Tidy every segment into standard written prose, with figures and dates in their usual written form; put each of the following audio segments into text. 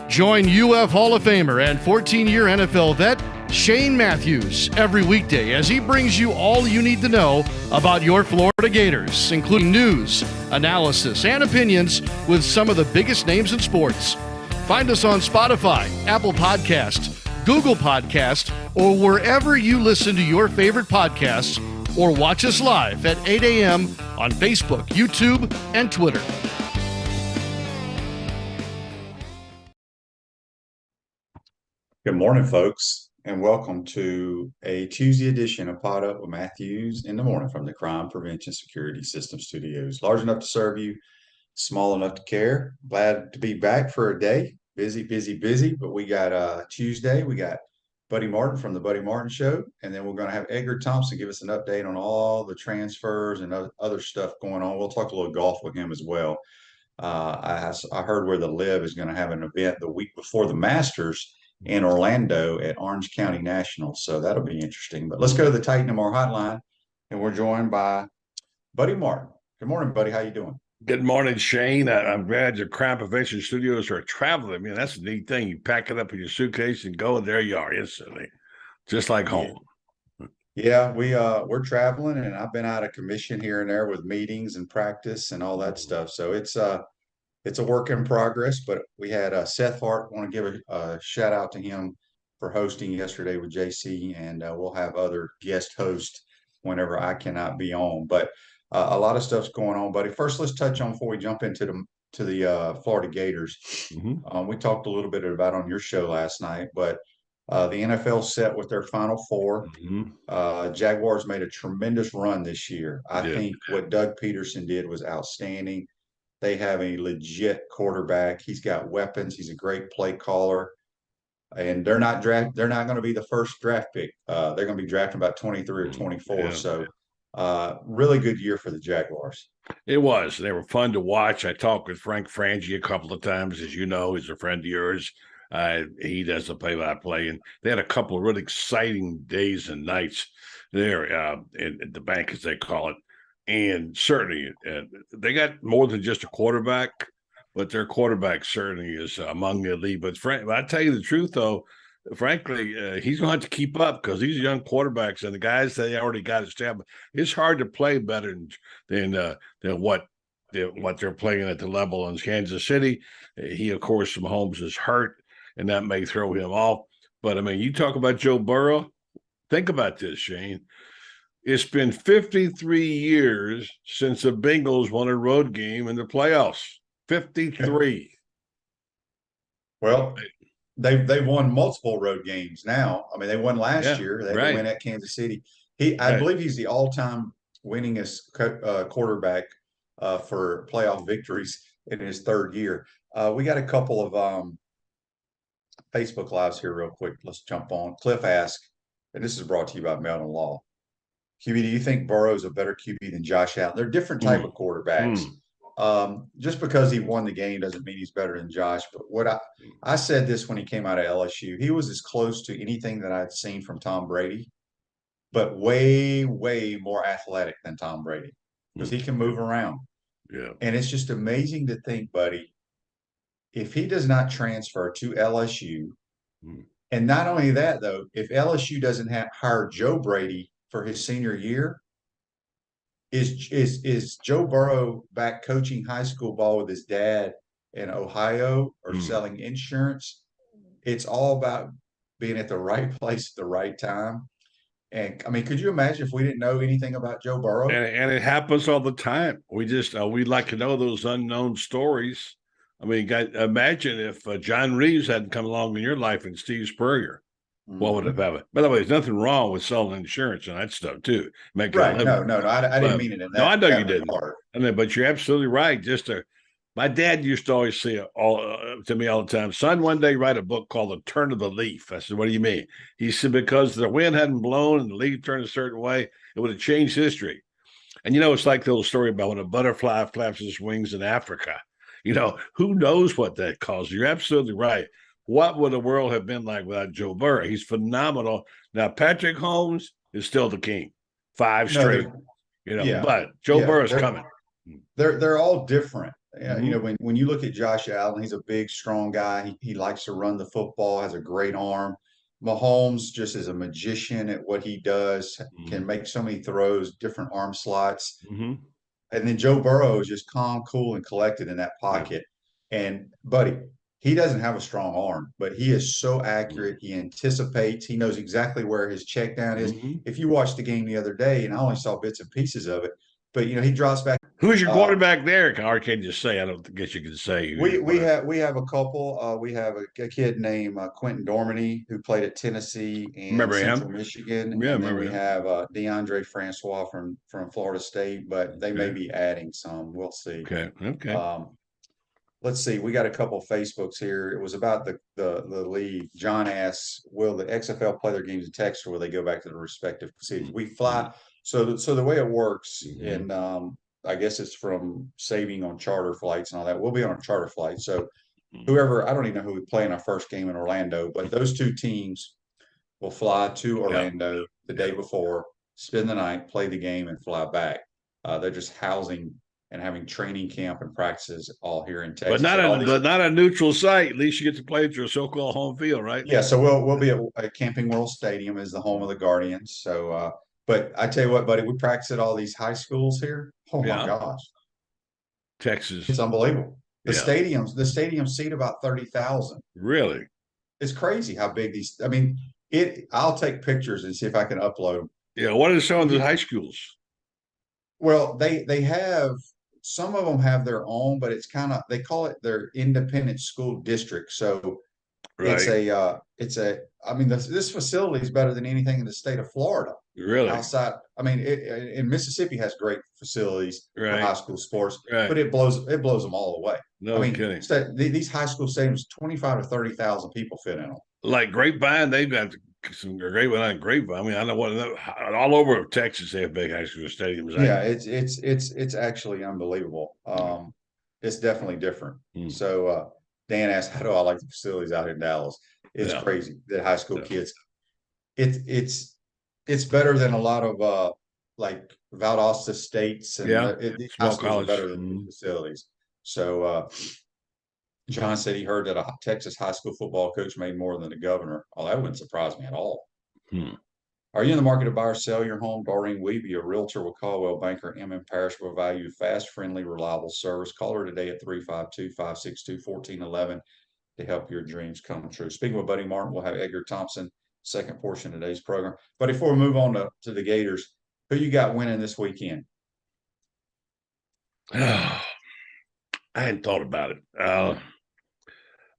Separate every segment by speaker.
Speaker 1: Join UF Hall of Famer and 14-year NFL vet Shane Matthews every weekday as he brings you all you need to know about your Florida Gators, including news, analysis, and opinions with some of the biggest names in sports. Find us on Spotify, Apple Podcasts, Google Podcasts, or wherever you listen to your favorite podcasts, or watch us live at 8 a.m. on Facebook, YouTube, and Twitter.
Speaker 2: Good morning, folks, and welcome to a Tuesday edition of Pod Up with Matthews in the morning from the Crime Prevention Security System Studios. Large enough to serve you, small enough to care. Glad to be back for a day. Busy, but we got Tuesday. We got Buddy Martin from the Buddy Martin Show, and then we're going to have Edgar Thompson give us an update on all the transfers and other stuff going on. We'll talk a little golf with him as well. I heard where the Liv is going to have an event the week before the Masters in Orlando at Orange County National. So that'll be interesting. But let's go to the Titan MR hotline, and we're joined by Buddy Martin. Good morning, buddy. How you doing?
Speaker 3: Good morning, Shane. I'm glad your Crime Prevention Studios are traveling. I mean, that's a neat thing. You pack it up in your suitcase and go, and there you are instantly, just like home.
Speaker 2: Yeah, we're traveling, and I've been out of commission here and there with meetings and practice and all that stuff. So it's a work in progress, but we had Seth Hart. Want to give a shout out to him for hosting yesterday with JC, and we'll have other guest hosts whenever I cannot be on. But a lot of stuff's going on, buddy. First, let's touch on before we jump into the Florida Gators.
Speaker 3: Mm-hmm.
Speaker 2: We talked a little bit about on your show last night, but the NFL set with their Final Four.
Speaker 3: Mm-hmm.
Speaker 2: Jaguars made a tremendous run this year. I think what Doug Peterson did was outstanding. They have a legit quarterback. He's got weapons. He's a great play caller. And they're not going to be the first draft pick. They're going to be drafting about 23 or 24.
Speaker 3: Yeah.
Speaker 2: So really good year for the Jaguars.
Speaker 3: It was. They were fun to watch. I talked with Frank Frangie a couple of times. As you know, he's a friend of yours. He does the play-by-play. And they had a couple of really exciting days and nights there at the bank, as they call it. And certainly, they got more than just a quarterback, but their quarterback certainly is among the elite. But I tell you the truth, though, frankly, he's going to have to keep up because these young quarterbacks and the guys they already got established, it's hard to play better than what they're playing at the level in Kansas City. He, of course, Mahomes is hurt, and that may throw him off. But, I mean, you talk about Joe Burrow. Think about this, Shane. It's been 53 years since the Bengals won a road game in the playoffs. 53.
Speaker 2: Well, they've won multiple road games now. I mean, they won last year. They win at Kansas City. I believe he's the all-time winningest quarterback for playoff victories in his third year. We got a couple of Facebook Lives here real quick. Let's jump on. Cliff asked, and this is brought to you by Melton Law. QB, do you think Burrow's a better QB than Josh Allen? They're different type of quarterbacks. Just because he won the game doesn't mean he's better than Josh. But what I said this when he came out of LSU, he was as close to anything that I'd seen from Tom Brady, but way, way more athletic than Tom Brady because he can move around.
Speaker 3: Yeah.
Speaker 2: And it's just amazing to think, buddy, if he does not transfer to LSU, and not only that, though, if LSU doesn't hire Joe Brady for his senior year, is Joe Burrow back coaching high school ball with his dad in Ohio or selling insurance? It's all about being at the right place at the right time. And I mean, could you imagine if we didn't know anything about Joe Burrow?
Speaker 3: And it happens all the time. We just we'd like to know those unknown stories. I mean, imagine if John Reeves hadn't come along in your life and Steve Spurrier. What would have happened? By the way, there's nothing wrong with selling insurance and that stuff too.
Speaker 2: Right? No. I didn't mean it in that.
Speaker 3: No, I know you didn't.
Speaker 2: I mean,
Speaker 3: but you're absolutely right. My dad used to always say to me all the time, "Son, one day write a book called The Turn of the Leaf." I said, "What do you mean?" He said, "Because the wind hadn't blown and the leaf turned a certain way, it would have changed history." And it's like the old story about when a butterfly flaps its wings in Africa. Who knows what that caused? You're absolutely right. What would the world have been like without Joe Burrow? He's phenomenal. Now, Patrick Mahomes is still the king. 5 straight, but Joe Burrow's coming.
Speaker 2: They're all different. You know, when you look at Josh Allen, he's a big, strong guy. He likes to run the football, has a great arm. Mahomes just is a magician at what he does, can make so many throws, different arm slots. And then Joe Burrow is just calm, cool, and collected in that pocket. And buddy, he doesn't have a strong arm, but he is so accurate. He anticipates. He knows exactly where his check down is. If you watched the game the other day, and I only saw bits and pieces of it, but you know, he drops back.
Speaker 3: Who's your quarterback there? Or can you say? I don't guess you can say.
Speaker 2: We have a couple. We have a kid named Quentin Dormany who played at Tennessee and Central Michigan.
Speaker 3: Yeah,
Speaker 2: and then we have DeAndre Francois from Florida State, but they may be adding some. We'll see.
Speaker 3: Okay.
Speaker 2: Let's see. We got a couple of Facebooks here. It was about the league. John asks, "Will the XFL play their games in Texas, or will they go back to the respective cities?" We fly. So the way it works, and I guess it's from saving on charter flights and all that. We'll be on a charter flight. So whoever, I don't even know who we play in our first game in Orlando, but those two teams will fly to Orlando the day before, spend the night, play the game, and fly back. They're just housing and having training camp and practices all here in Texas.
Speaker 3: But not a neutral site. At least you get to play at your so-called home field, right?
Speaker 2: Yeah. So we'll be at Camping World Stadium, is the home of the Guardians. So, but I tell you what, buddy, we practice at all these high schools here. Oh my gosh,
Speaker 3: Texas,
Speaker 2: it's unbelievable. The stadiums seat about 30,000.
Speaker 3: Really,
Speaker 2: it's crazy how big these. I mean, I'll take pictures and see if I can upload them.
Speaker 3: Yeah, what are some of the high schools?
Speaker 2: Well, they have, some of them have their own, but it's kind of, they call it their independent school district. So I mean, this facility is better than anything in the state of Florida.
Speaker 3: Really?
Speaker 2: Outside, I mean, and Mississippi has great facilities for high school sports, but it blows them all away.
Speaker 3: No kidding.
Speaker 2: These high school stadiums, 25 to 30,000 people fit in them.
Speaker 3: Like Grapevine, they've got some great one on Grapevine. I mean, I know all over Texas they have big high school stadiums.
Speaker 2: Yeah, it's actually unbelievable. It's definitely different. So Dan asked, "How do I like the facilities out here in Dallas?" It's crazy that high school kids. It's better than a lot of like Valdosta States and
Speaker 3: small college,
Speaker 2: better than the facilities. So John said he heard that a Texas high school football coach made more than the governor. Oh, that wouldn't surprise me at all. Are you in the market to buy or sell your home? Doreen Weeby, a realtor with Caldwell Banker M. Parish, will value fast, friendly, reliable service. Call her today at 352-562-1411 to help your dreams come true. Speaking with Buddy Martin, we'll have Edgar Thompson, second portion of today's program. But before we move on to the Gators, who you got winning this weekend?
Speaker 3: I hadn't thought about it.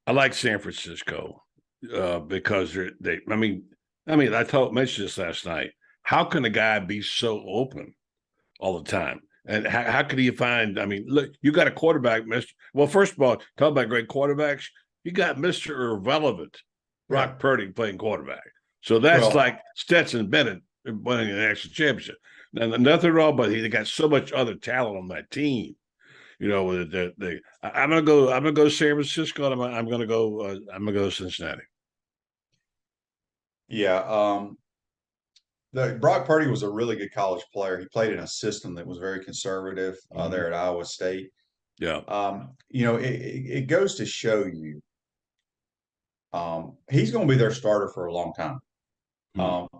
Speaker 3: I like San Francisco because I mentioned this last night. How can a guy be so open all the time? And how could he find? I mean, look, you got a quarterback, Mr. Well, first of all, talk about great quarterbacks. You got Mr. Irrelevant, Brock Purdy, playing quarterback. So that's like Stetson Bennett winning an national championship. Now, nothing wrong, but he got so much other talent on that team. You know, I'm gonna go San Francisco. And I'm gonna go Cincinnati.
Speaker 2: Yeah, Brock Purdy was a really good college player. He played in a system that was very conservative there at Iowa State.
Speaker 3: Yeah.
Speaker 2: You know, it goes to show you he's going to be their starter for a long time.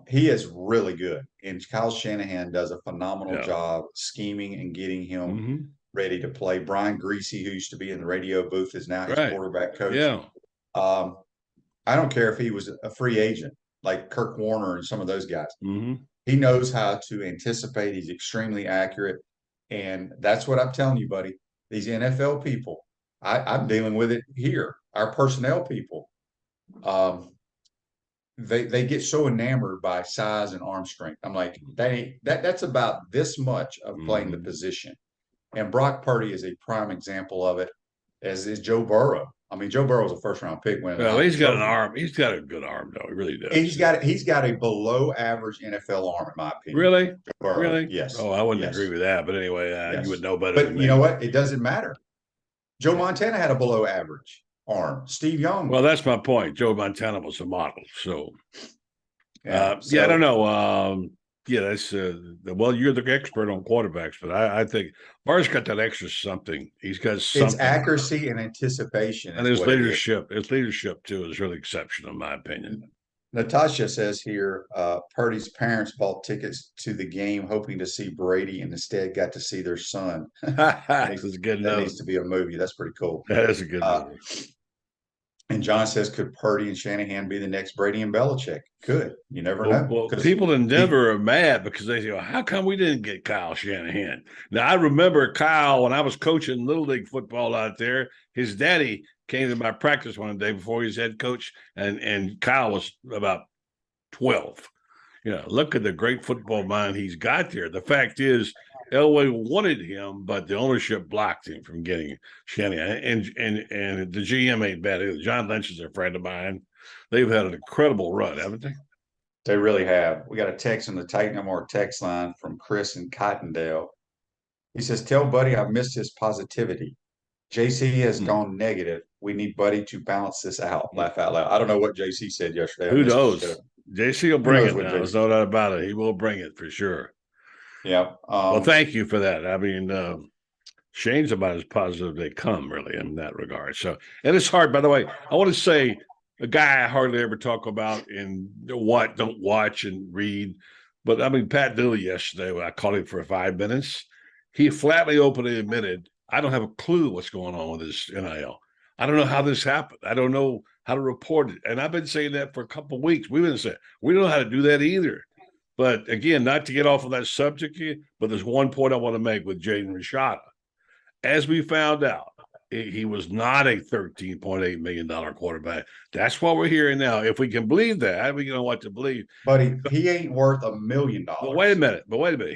Speaker 2: He is really good, and Kyle Shanahan does a phenomenal job scheming and getting him ready to play. Brian Greasy, who used to be in the radio booth, is now his quarterback coach.
Speaker 3: Yeah.
Speaker 2: I don't care if he was a free agent like Kirk Warner and some of those guys. He knows how to anticipate. He's extremely accurate, and that's what I'm telling you, buddy. These NFL people, I'm dealing with it here. Our personnel people, they get so enamored by size and arm strength. I'm like, that's about this much of playing the position. And Brock Purdy is a prime example of it, as is Joe Burrow. I mean, Joe Burrow was a first-round pick.
Speaker 3: Well, he's got an arm. He's got a good arm, though. He really does.
Speaker 2: He's got a below-average NFL arm, in my opinion.
Speaker 3: Really?
Speaker 2: Really? Yes.
Speaker 3: Oh, I wouldn't agree with that. But anyway, you would know better.
Speaker 2: But you know what? It doesn't matter. Joe Montana had a below-average arm. Steve Young.
Speaker 3: Well, that's my point. Joe Montana was a model. So, I don't know. Yeah, that's well, you're the expert on quarterbacks, but I think Barr's got that extra something. He's got
Speaker 2: It's
Speaker 3: something.
Speaker 2: accuracy and anticipation
Speaker 3: And
Speaker 2: is what it is.
Speaker 3: his leadership too is really exceptional, in my opinion.
Speaker 2: Natasha says here, Purdy's parents bought tickets to the game hoping to see Brady and instead got to see their son.
Speaker 3: That
Speaker 2: needs to be a movie. That's pretty cool.
Speaker 3: That is a good movie.
Speaker 2: And John says, could Purdy and Shanahan be the next Brady and Belichick? Could. You never know.
Speaker 3: Well, people in Denver are mad because they say, well, how come we didn't get Kyle Shanahan? Now, I remember Kyle when I was coaching Little League football out there. His daddy came to my practice one day before he was head coach, and Kyle was about 12. Look at the great football mind he's got there. The fact is, Elway wanted him, but the ownership blocked him from getting Shanahan. And the GM ain't bad either. John Lynch is a friend of mine. They've had an incredible run, haven't they?
Speaker 2: They really have. We got a text on the Titan No More text line from Chris in Cottondale. He says, tell Buddy I missed his positivity. JC has gone negative. We need Buddy to balance this out. Laugh out loud. I don't know what JC said yesterday.
Speaker 3: Who knows? JC will bring it now. There's no doubt about it. He will bring it for sure.
Speaker 2: Yeah.
Speaker 3: Well, thank you for that. I mean, Shane's about as positive they come, really, in that regard. So, and it's hard, by the way. I want to say a guy I hardly ever talk about in don't watch and read. But I mean, Pat Dooley yesterday, when I called him for 5 minutes, he flatly openly admitted, I don't have a clue what's going on with this NIL. I don't know how this happened. I don't know how to report it. And I've been saying that for a couple of weeks. We've been saying, we don't know how to do that either. But again, not to get off of that subject here, but there's one point I want to make with Jaden Rashada. As we found out, he was not a $13.8 million quarterback. That's what we're hearing now. If we can believe that, we know what to believe.
Speaker 2: But he ain't worth $1 million.
Speaker 3: But wait a minute.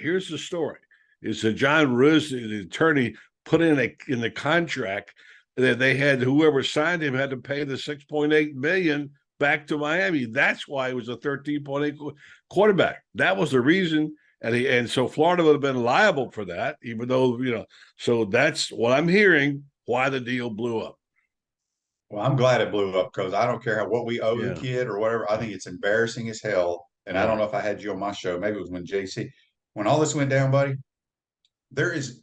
Speaker 3: Here's the story. Is that John Ruse, the attorney, put in the contract that they had, whoever signed him had to pay the $6.8 million back to Miami. That's why he was a 13.8 quarterback. That was the reason. And so Florida would have been liable for that, even though, so that's what I'm hearing, why the deal blew up.
Speaker 2: Well, I'm glad it blew up because I don't care what we owe the kid or whatever. I think it's embarrassing as hell. And I don't know if I had you on my show. Maybe it was when all this went down, buddy, there is.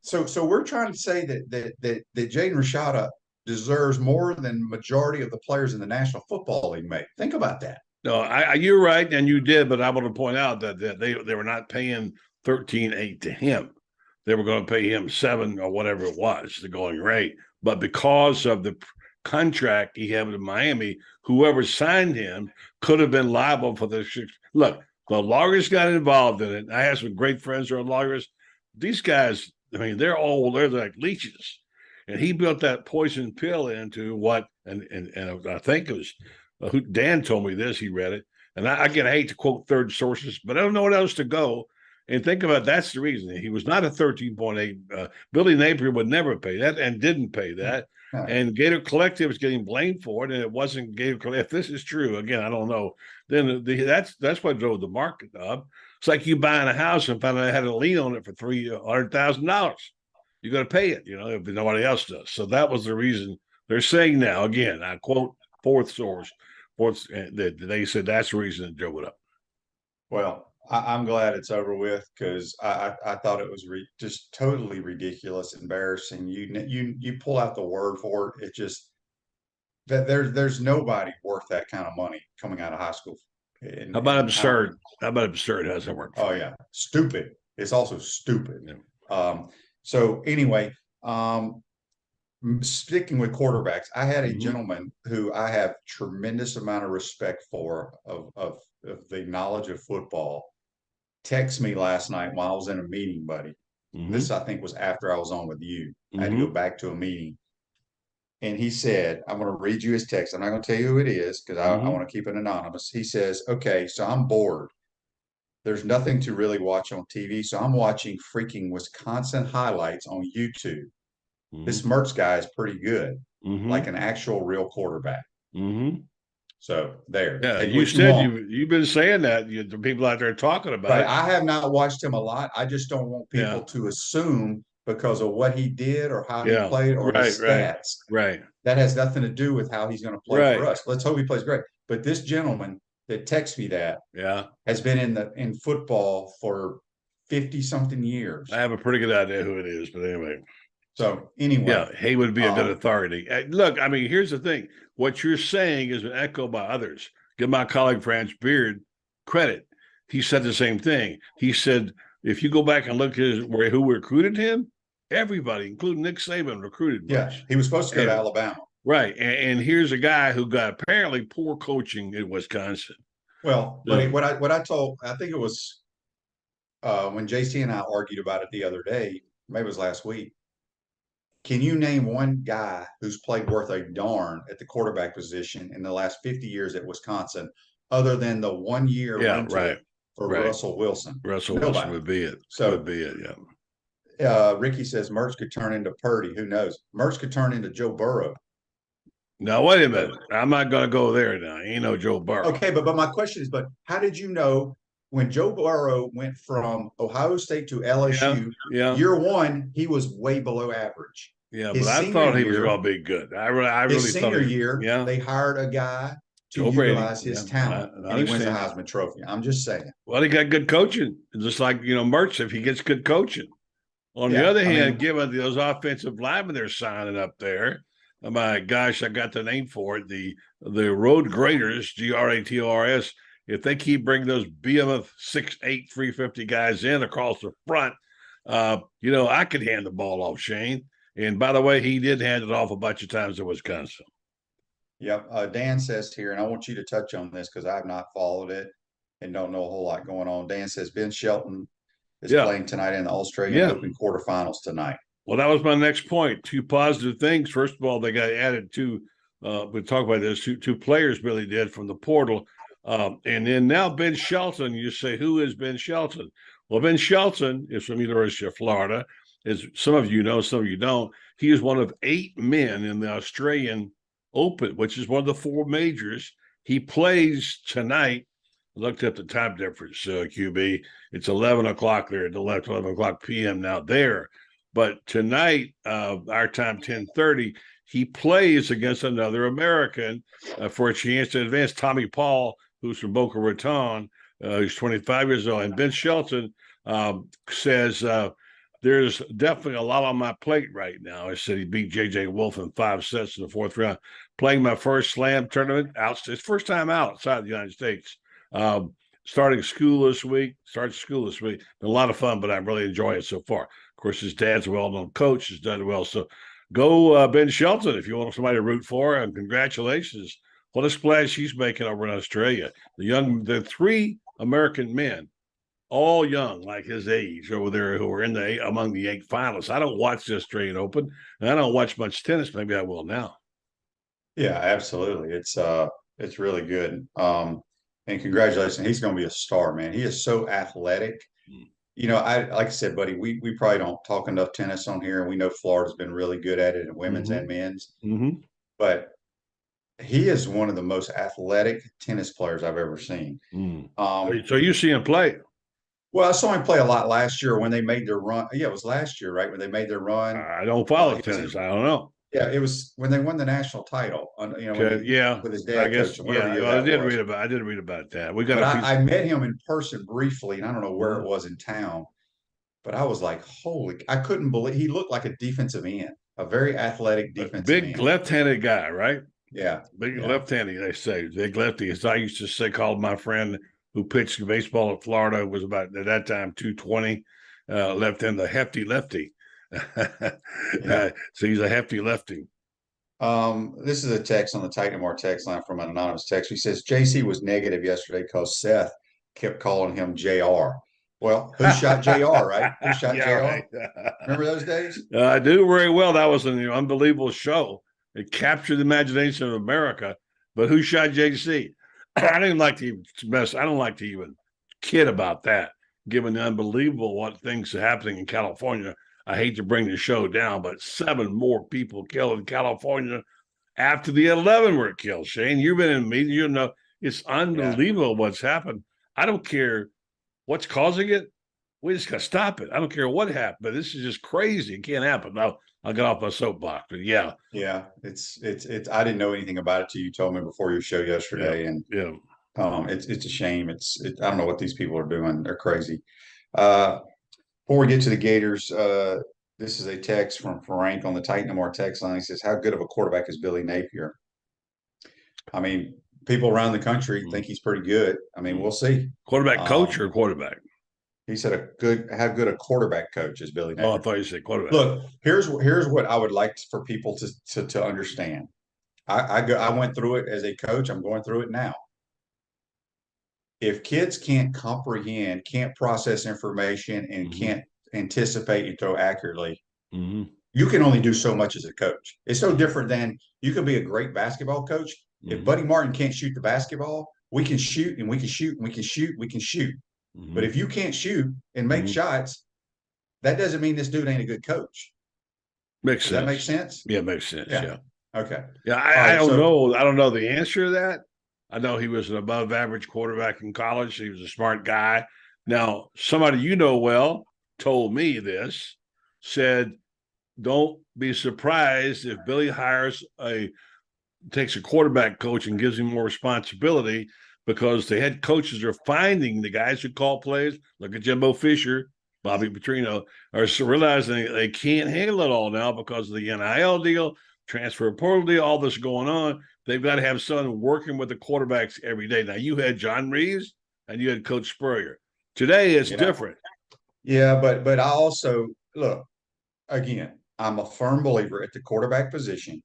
Speaker 2: So we're trying to say that Jaden Rashada deserves more than majority of the players in the National Football League make. Think about that.
Speaker 3: No, you're right, and you did, but I want to point out that they were not paying $13.8 to him. They were going to pay him $7 or whatever it was, the going rate. But because of the contract he had with Miami, whoever signed him could have been liable for the – look, the lawyers got involved in it. I have some great friends who are lawyers. These guys, I mean, they're like leeches. And he built that poison pill into what – and I think it was Dan told me this, he read it. And I hate to quote third sources, but I don't know what else to go. And think about that's the reason. He was not a 13.8. Billy Napier would never pay that and didn't pay that. Huh. And Gator Collective is getting blamed for it, and it wasn't Gator Collective. If this is true, again, I don't know. Then that's what drove the market up. It's like you buying a house and find out I had a lien on it for $300,000. You got to pay it, if nobody else does. So that was the reason. They're saying now, again, I quote fourth source, that they said that's the reason it drove it up.
Speaker 2: Well, I'm glad it's over with because I thought it was just totally ridiculous, embarrassing. You pull out the word for it. It just that there's nobody worth that kind of money coming out of high school.
Speaker 3: How about absurd? How about absurd? How does that work?
Speaker 2: Oh yeah, stupid. It's also stupid. Yeah. So anyway, sticking with quarterbacks, I had a gentleman who I have tremendous amount of respect for of the knowledge of football. Text me last night while I was in a meeting, buddy. This, I think, was after I was on with you. I had to go back to a meeting. And he said, I'm going to read you his text. I'm not going to tell you who it is because I want to keep it anonymous. He says, okay, so I'm bored. There's nothing to really watch on TV. So I'm watching freaking Wisconsin highlights on YouTube. This Mertz guy is pretty good, like an actual real quarterback. So there.
Speaker 3: Yeah, you said you've been saying that. The people out there talking about it.
Speaker 2: I have not watched him a lot. I just don't want people to assume because of what he did or how he played or his stats.
Speaker 3: Right.
Speaker 2: That has nothing to do with how he's going to play for us. Let's hope he plays great. But this gentleman that texts me that has been in football for 50-something years.
Speaker 3: I have a pretty good idea who it is, but anyway.
Speaker 2: So anyway.
Speaker 3: Yeah, he would be a good authority. Look, I mean, here's the thing. What you're saying is an echo by others. Give my colleague Franz Beard credit. He said the same thing. He said, if you go back and look at who recruited him, everybody, including Nick Saban, recruited Bush.
Speaker 2: Yeah, he was supposed to go to Alabama.
Speaker 3: Right. And here's a guy who got apparently poor coaching in Wisconsin.
Speaker 2: Well, but what I told, I think it was when JC and I argued about it the other day, maybe it was last week. Can you name one guy who's played worth a darn at the quarterback position in the last 50 years at Wisconsin, other than the 1 year for Russell Wilson?
Speaker 3: Russell Wilson would be it.
Speaker 2: So
Speaker 3: would be it, yeah.
Speaker 2: Ricky says Mertz could turn into Purdy. Who knows? Mertz could turn into Joe Burrow.
Speaker 3: Now, wait a minute. I'm not going to go there now. Ain't no Joe Burrow.
Speaker 2: Okay, but my question is, but how did you know when Joe Burrow went from Ohio State to LSU, year one, he was way below average.
Speaker 3: Yeah, but I thought he was going to be good. I really thought
Speaker 2: his senior year, they hired a guy to utilize his talent, and he wins the Heisman Trophy. I'm just saying.
Speaker 3: Well, he got good coaching, just like Mertz, if he gets good coaching. On the other hand, given those offensive linemen they're signing up there, oh my gosh, I got the name for it. The Road Graders, Grators. If they keep bringing those behemoth 6'8", 350 guys in across the front, I could hand the ball off, Shane. And by the way, he did hand it off a bunch of times in Wisconsin.
Speaker 2: Yep. Dan says here, and I want you to touch on this because I have not followed it and don't know a whole lot going on. Dan says Ben Shelton is playing tonight in the Australian Open quarterfinals tonight.
Speaker 3: Well, that was my next point. Two positive things. First of all, they got added two. We'll talk about this. Two players really did from the portal. And then now Ben Shelton, you say, who is Ben Shelton? Well, Ben Shelton is from the University of Florida. As some of you know, some of you don't. He is one of 8 men in the Australian Open, which is one of the 4 majors. He plays tonight. I looked at the time difference, QB. It's 11 o'clock there, at 11 o'clock p.m. now there. But tonight, our time, 10:30, he plays against another American for a chance to advance. Tommy Paul, who's from Boca Raton, who's 25 years old. And Ben Shelton says, there's definitely a lot on my plate right now. I said he beat J.J. Wolf in 5 sets in the 4th round. Playing my first slam tournament, it's first time outside the United States. Starting school this week. Been a lot of fun, but I really enjoy it so far. Of course, his dad's a well-known coach. Has done well. So go Ben Shelton if you want somebody to root for, and congratulations. What a splash he's making over in Australia. The 3 American men, all young, like his age over there, who are among the 8 finalists. I don't watch the Australian Open, and I don't watch much tennis. Maybe I will now.
Speaker 2: Yeah, absolutely. It's really good. And congratulations. He's going to be a star, man. He is so athletic. Like I said, buddy, we probably don't talk enough tennis on here, and we know Florida's been really good at it in women's and men's. But he is one of the most athletic tennis players I've ever seen.
Speaker 3: So you see him play?
Speaker 2: Well, I saw him play a lot last year when they made their run. Yeah, it was last year, right? When they made their run.
Speaker 3: I don't follow tennis. I don't know.
Speaker 2: Yeah, it was when they won the national title. With his dad.
Speaker 3: I guess. I did read about that.
Speaker 2: I met him in person briefly, and I don't know where it was in town, but I was like, I couldn't believe he looked like a defensive end, a very athletic defensive end.
Speaker 3: Big left-handed guy, right?
Speaker 2: Yeah,
Speaker 3: left-handed. They say big lefty. As I used to say, called my friend who pitched baseball at Florida, was about at that time 220, left-handed, the hefty lefty. So he's a hefty lefty.
Speaker 2: This is a text on the Titan More text line from an anonymous text. He says JC was negative yesterday because Seth kept calling him JR. Well, who shot JR, right? Who shot JR? Right. Remember those days?
Speaker 3: I do very well. That was an unbelievable show. It captured the imagination of America. But who shot JC? I don't like to even kid about that, given the unbelievable what things are happening in California. I hate to bring the show down, but 7 more people killed in California after the 11 were killed. Shane, you've been in media, you know it's unbelievable what's happened. I don't care what's causing it. We just got to stop it. I don't care what happened, but this is just crazy. It can't happen. Now I'll get off my soapbox, but
Speaker 2: it's. I didn't know anything about it till you told me before your show yesterday, It's a shame. I don't know what these people are doing. They're crazy. Before we get to the Gators, this is a text from Frank on the Titan More text line. He says, "How good of a quarterback is Billy Napier?" I mean, people around the country think he's pretty good. I mean, we'll see.
Speaker 3: Quarterback coach or quarterback?
Speaker 2: He said how good a quarterback coach is Billy Napier.
Speaker 3: Oh, I thought you said quarterback.
Speaker 2: Look, here's what I would like for people to understand. I went through it as a coach. I'm going through it now. If kids can't comprehend, can't process information, and can't anticipate and throw accurately, you can only do so much as a coach. It's so different than you can be a great basketball coach. If Buddy Martin can't shoot the basketball, we can shoot and we can shoot and we can shoot, we can shoot. But if you can't shoot and make shots, that doesn't mean this dude ain't a good coach.
Speaker 3: Makes sense.
Speaker 2: Does that make sense?
Speaker 3: Yeah, it makes sense. Yeah.
Speaker 2: Okay.
Speaker 3: Yeah, I don't know. I don't know the answer to that. I know he was an above average quarterback in college. He was a smart guy. Now, somebody you know well told me this, said, don't be surprised if Billy takes a quarterback coach and gives him more responsibility, because the head coaches are finding the guys who call plays. Look at Jimbo Fisher, Bobby Petrino, are realizing they can't handle it all now because of the NIL deal, transfer portal deal, all this going on. They've got to have someone working with the quarterbacks every day. Now, you had John Reeves and you had Coach Spurrier. Today, it's different.
Speaker 2: Yeah, but I also, look, again, I'm a firm believer at the quarterback position.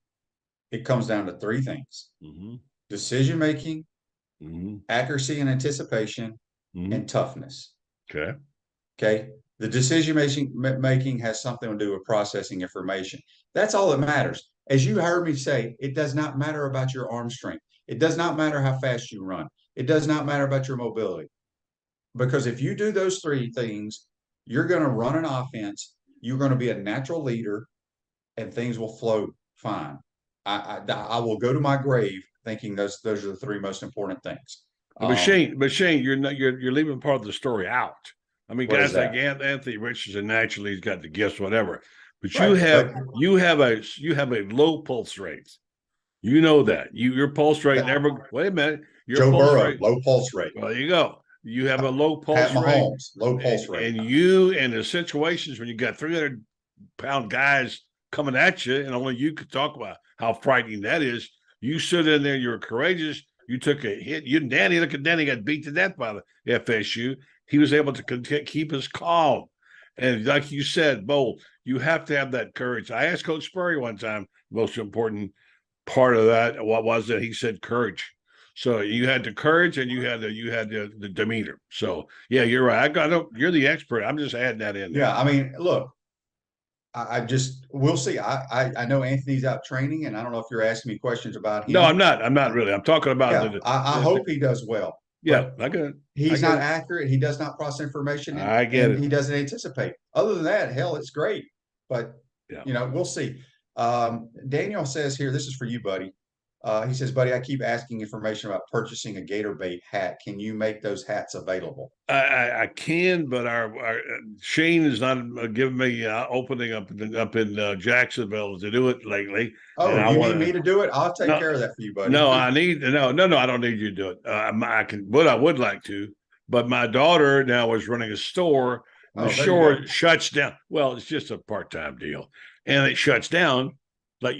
Speaker 2: It comes down to three things: decision-making, accuracy and anticipation, and toughness. Okay. The decision-making has something to do with processing information. That's all that matters. As you heard me say, it does not matter about your arm strength. It does not matter how fast you run. It does not matter about your mobility. Because if you do those three things, you're going to run an offense, you're going to be a natural leader, and things will flow fine. I will go to my grave thinking those are the three most important things.
Speaker 3: But Shane, you're leaving part of the story out. I mean, guys like Anthony Richardson, naturally he's got the gifts, whatever. But you have a low pulse rate. You know that. Your pulse rate never. Wait a minute.
Speaker 2: Joe Burrow, low pulse rate.
Speaker 3: Well, there you go. You have a low pulse
Speaker 2: Pat Mahomes,
Speaker 3: rate.
Speaker 2: Low pulse rate.
Speaker 3: And you, in the situations when you got 300-pound guys coming at you, and only you could talk about how frightening that is. You stood in there. You were courageous. You took a hit. Look at Danny, got beat to death by the FSU. He was able to keep his calm. And like you said, Bo, you have to have that courage. I asked Coach Spurrier one time, the most important part of that, what was it? He said courage. So you had the courage and you had the demeanor. So yeah, you're right. You're the expert. I'm just adding that in there.
Speaker 2: Yeah, I mean, look, we'll see. I know Anthony's out training, and I don't know if you're asking me questions about him.
Speaker 3: No, I'm not. I'm not really. I'm talking about.
Speaker 2: Yeah, I hope he does well.
Speaker 3: Yeah, I get it.
Speaker 2: He's not accurate. He does not process information.
Speaker 3: I get it.
Speaker 2: He doesn't anticipate. Other than that, hell, it's great. But we'll see. Daniel says here, this is for you, buddy. He says, buddy, I keep asking information about purchasing a Gator bait hat. Can you make those hats available?
Speaker 3: I can, but our Shane is not giving me opening up in Jacksonville to do it lately.
Speaker 2: Oh, you need me to do it? I'll take care of that for you, buddy.
Speaker 3: No, I don't need you to do it. I can, but I would like to. But my daughter now is running a store. The store shuts down. Well, it's just a part-time deal, and it shuts down, like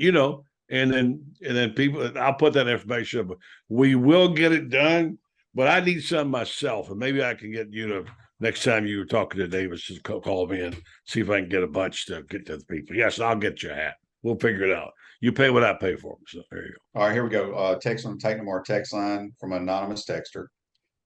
Speaker 3: And then people, I'll put that information up. We will get it done, but I need some myself, and maybe I can get you to next time you were talking to Davis, just call me and see if I can get a bunch to get to the people. Yes, I'll get you a hat. We'll figure it out. You pay what I pay for them. So there you go.
Speaker 2: All right, here we go. Text on the Titan More text line from an anonymous texter.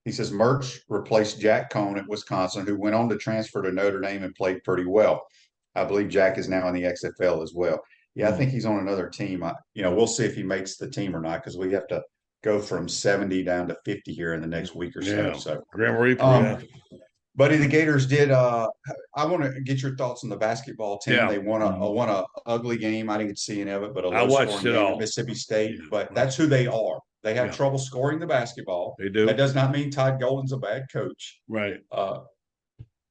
Speaker 2: He says Mertz replaced Jack Cohn at Wisconsin, who went on to transfer to Notre Dame and played pretty well. I believe Jack is now in the XFL as well. Yeah, I think he's on another team. We'll see if he makes the team or not, because we have to go from 70 down to 50 here in the next week or so. So, buddy, the Gators did. I want to get your thoughts on the basketball team. Yeah. They won a ugly game. I didn't see any of it, but I watched it all. Mississippi State, but that's who they are. They have trouble scoring the basketball.
Speaker 3: They do.
Speaker 2: That does not mean Todd Golden's a bad coach,
Speaker 3: right?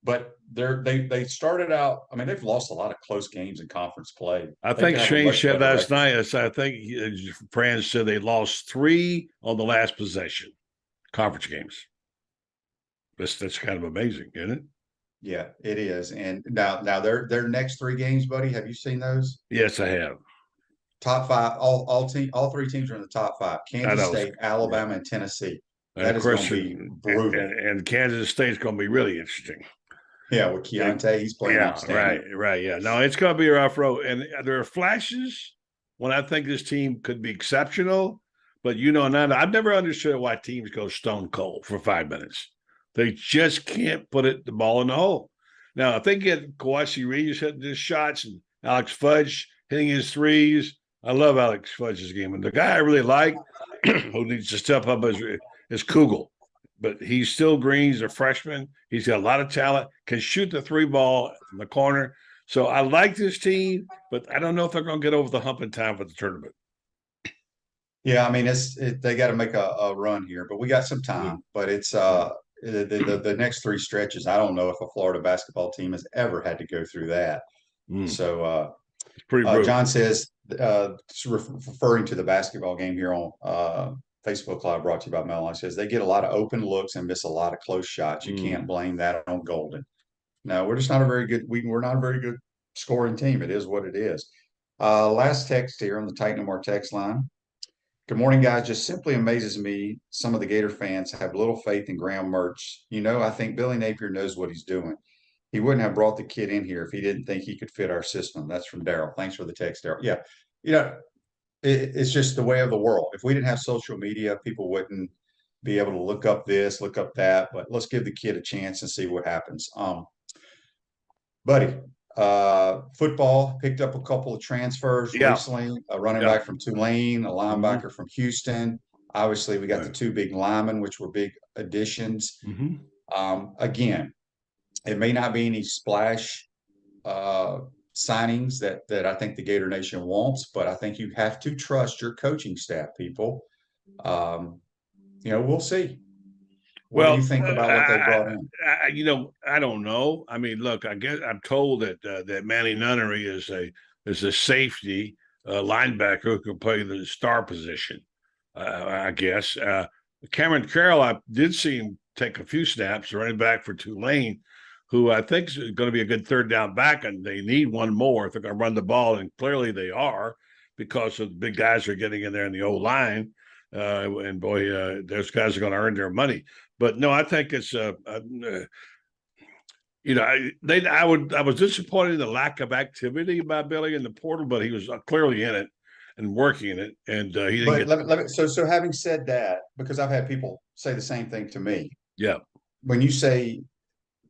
Speaker 2: But they started out. I mean, they've lost a lot of close games in conference play.
Speaker 3: I think Shane said last night. I think Fran said they lost 3 on the last possession. conference games. That's kind of amazing, isn't it?
Speaker 2: Yeah, it is. And now their next 3 games, buddy. Have you seen those?
Speaker 3: Yes, I have.
Speaker 2: Top 5, all 3 teams are in the top 5. Kansas State, Alabama, and Tennessee. That is going to be brutal.
Speaker 3: And Kansas State's going to be really interesting.
Speaker 2: Yeah, with Keontae, he's playing outstanding.
Speaker 3: Right. Yeah. No, it's going to be a rough road. And there are flashes when I think this team could be exceptional. But, I've never understood why teams go stone cold for 5 minutes. They just can't put the ball in the hole. Now, if they get Kawhi Reeves hitting his shots and Alex Fudge hitting his threes, I love Alex Fudge's game. And the guy I really like who needs to step up is Kugel. But he's still green. He's a freshman. He's got a lot of talent, can shoot the 3 ball from the corner. So I like this team, but I don't know if they're going to get over the hump in time for the tournament.
Speaker 2: Yeah, I mean, they got to make a run here, but we got some time. But it's the next 3 stretches. I don't know if a Florida basketball team has ever had to go through that. So John says, referring to the basketball game here on Facebook Live brought to you by Mellon, says they get a lot of open looks and miss a lot of close shots. You can't blame that on Golden. No, we're just not a very good. We're not a very good scoring team. It is what it is. Last text here on the Titan More text line. Good morning, guys. Just simply amazes me. Some of the Gator fans have little faith in Graham Mertz. I think Billy Napier knows what he's doing. He wouldn't have brought the kid in here if he didn't think he could fit our system. That's from Daryl. Thanks for the text, Daryl. Yeah. It's just the way of the world. If we didn't have social media, people wouldn't be able to look up this, look up that. But let's give the kid a chance and see what happens. Buddy, football picked up a couple of transfers recently. A running back from Tulane, a linebacker from Houston. Obviously, we got the 2 big linemen, which were big additions. Again, it may not be any splash signings that I think the Gator Nation wants, but I think you have to trust your coaching staff, people. We'll see. What do you think about what they brought in?
Speaker 3: I don't know. I mean, look, I guess I'm told that Manny Nunnery is a safety linebacker who can play the star position. I guess Cameron Carroll, I did see him take a few snaps running back for Tulane, who I think is going to be a good 3rd down back, and they need one more if they're going to run the ball, and clearly they are because of the big guys are getting in there in the O-line. And boy, those guys are going to earn their money. But no, I think it's I was disappointed in the lack of activity by Billy in the portal, but he was clearly in it and working in it, and he didn't.
Speaker 2: So having said that, because I've had people say the same thing to me.
Speaker 3: Yeah.
Speaker 2: When you say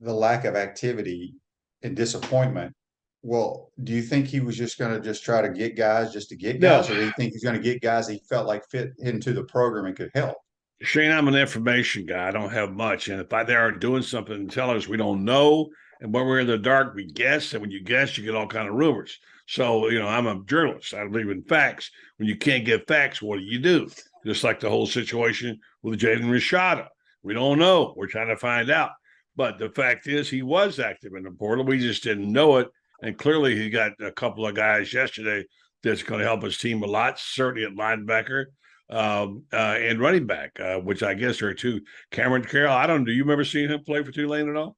Speaker 2: the lack of activity and disappointment, well, do you think he was just going to try to get guys just to get guys, or do you think he's going to get guys he felt like fit into the program and could help?
Speaker 3: Shane, I'm an information guy. I don't have much. And if they aren't doing something and tell us we don't know, and when we're in the dark, we guess. And when you guess, you get all kind of rumors. So, I'm a journalist. I believe in facts. When you can't get facts, what do? Just like the whole situation with Jaden Rashada. We don't know. We're trying to find out. But the fact is he was active in the portal. We just didn't know it. And clearly he got a couple of guys yesterday that's going to help his team a lot, certainly at linebacker and running back, which I guess are 2. Cameron Carroll, I don't know. Do you remember seeing him play for Tulane at all?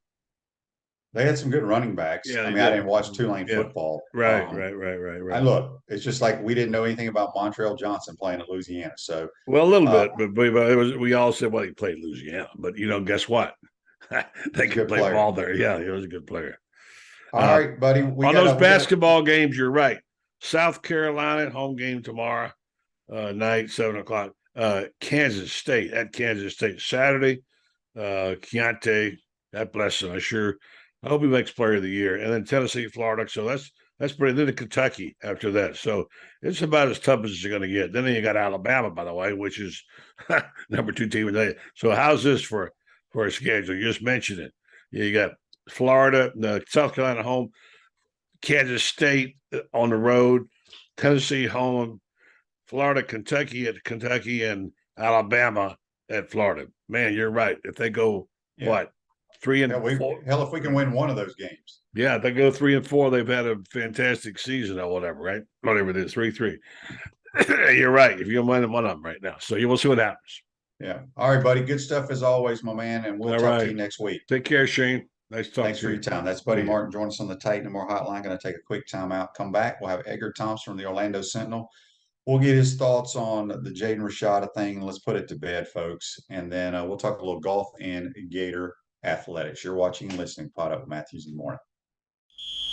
Speaker 2: They had some good running backs. Yeah, I didn't watch Tulane football.
Speaker 3: Right.
Speaker 2: And look, it's just like we didn't know anything about Montrell Johnson playing at Louisiana. So,
Speaker 3: well, a little bit, but it was, we all said, well, he played Louisiana. But, guess what? They could play ball there. Yeah, he was a good player.
Speaker 2: All right, buddy.
Speaker 3: On those basketball games, you're right. South Carolina, home game tomorrow night, 7:00. Kansas State at Kansas State Saturday. Keontae, God bless him. I hope he makes Player of the Year. And then Tennessee, Florida. So that's pretty. Then Kentucky after that. So it's about as tough as you're going to get. Then you got Alabama, by the way, which is number 2 team today. So how's this for a schedule? You just mentioned it. You got Florida, South Carolina home, Kansas State on the road, Tennessee home, Florida, Kentucky at Kentucky, and Alabama at Florida. Man, you're right. If they go, 3 and 4?
Speaker 2: Hell, if we can win one of those games.
Speaker 3: Yeah, if they go 3 and 4, they've had a fantastic season or whatever, right? Whatever it is, 3-3. You're right. If you win one of them right now. So you will see what happens.
Speaker 2: Yeah. All right, buddy. Good stuff as always, my man. And we'll talk to you next week.
Speaker 3: Take care, Shane. Nice talking.
Speaker 2: Thanks for your time. That's Buddy Martin. Join us on the Titan and More Hotline. Going to take a quick time out. Come back. We'll have Edgar Thompson from the Orlando Sentinel. We'll get his thoughts on the Jaden Rashada thing. Let's put it to bed, folks. And then we'll talk a little golf and Gator athletics. You're watching and listening. Pot Up with Matthews in the morning.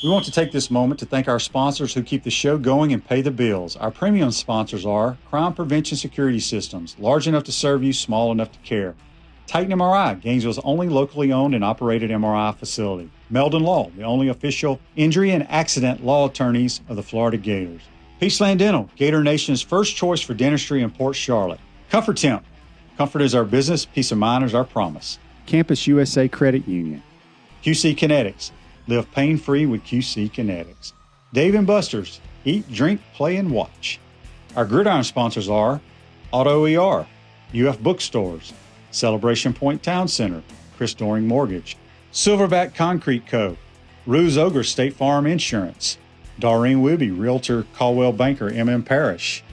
Speaker 4: We want to take this moment to thank our sponsors who keep the show going and pay the bills. Our premium sponsors are Crime Prevention Security Systems, large enough to serve you, small enough to care. Titan MRI, Gainesville's only locally owned and operated MRI facility. Meldon Law, the only official injury and accident law attorneys of the Florida Gators. Peaceland Dental, Gator Nation's first choice for dentistry in Port Charlotte. Comfort Temp, comfort is our business, peace of mind is our promise.
Speaker 5: Campus USA Credit Union.
Speaker 4: QC Kinetics, live pain-free with QC Kinetics. Dave & Buster's, eat, drink, play, and watch. Our gridiron sponsors are Auto ER, UF Bookstores, Celebration Point Town Center, Chris Doring Mortgage, Silverback Concrete Co., Ruse Ogre State Farm Insurance, Doreen Wibby, Realtor Caldwell Banker, MM Parish.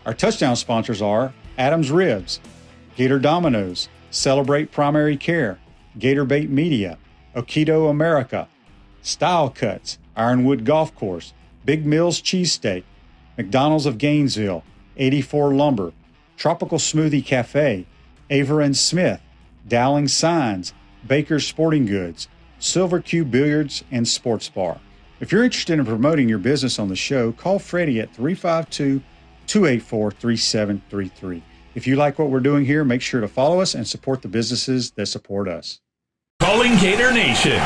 Speaker 4: Our touchdown sponsors are Adams Ribs, Gator Dominoes, Celebrate Primary Care, Gator Bait Media, Okido America, Style Cuts, Ironwood Golf Course, Big Mills Cheesesteak, McDonald's of Gainesville, 84 Lumber, Tropical Smoothie Cafe, Aver and Smith, Dowling Signs, Baker's Sporting Goods, Silver Q Billiards and Sports Bar. If you're interested in promoting your business on the show, call Freddie at 352-284-3733. If you like what we're doing here, make sure to follow us and support the businesses that support us.
Speaker 6: Calling Gator Nation.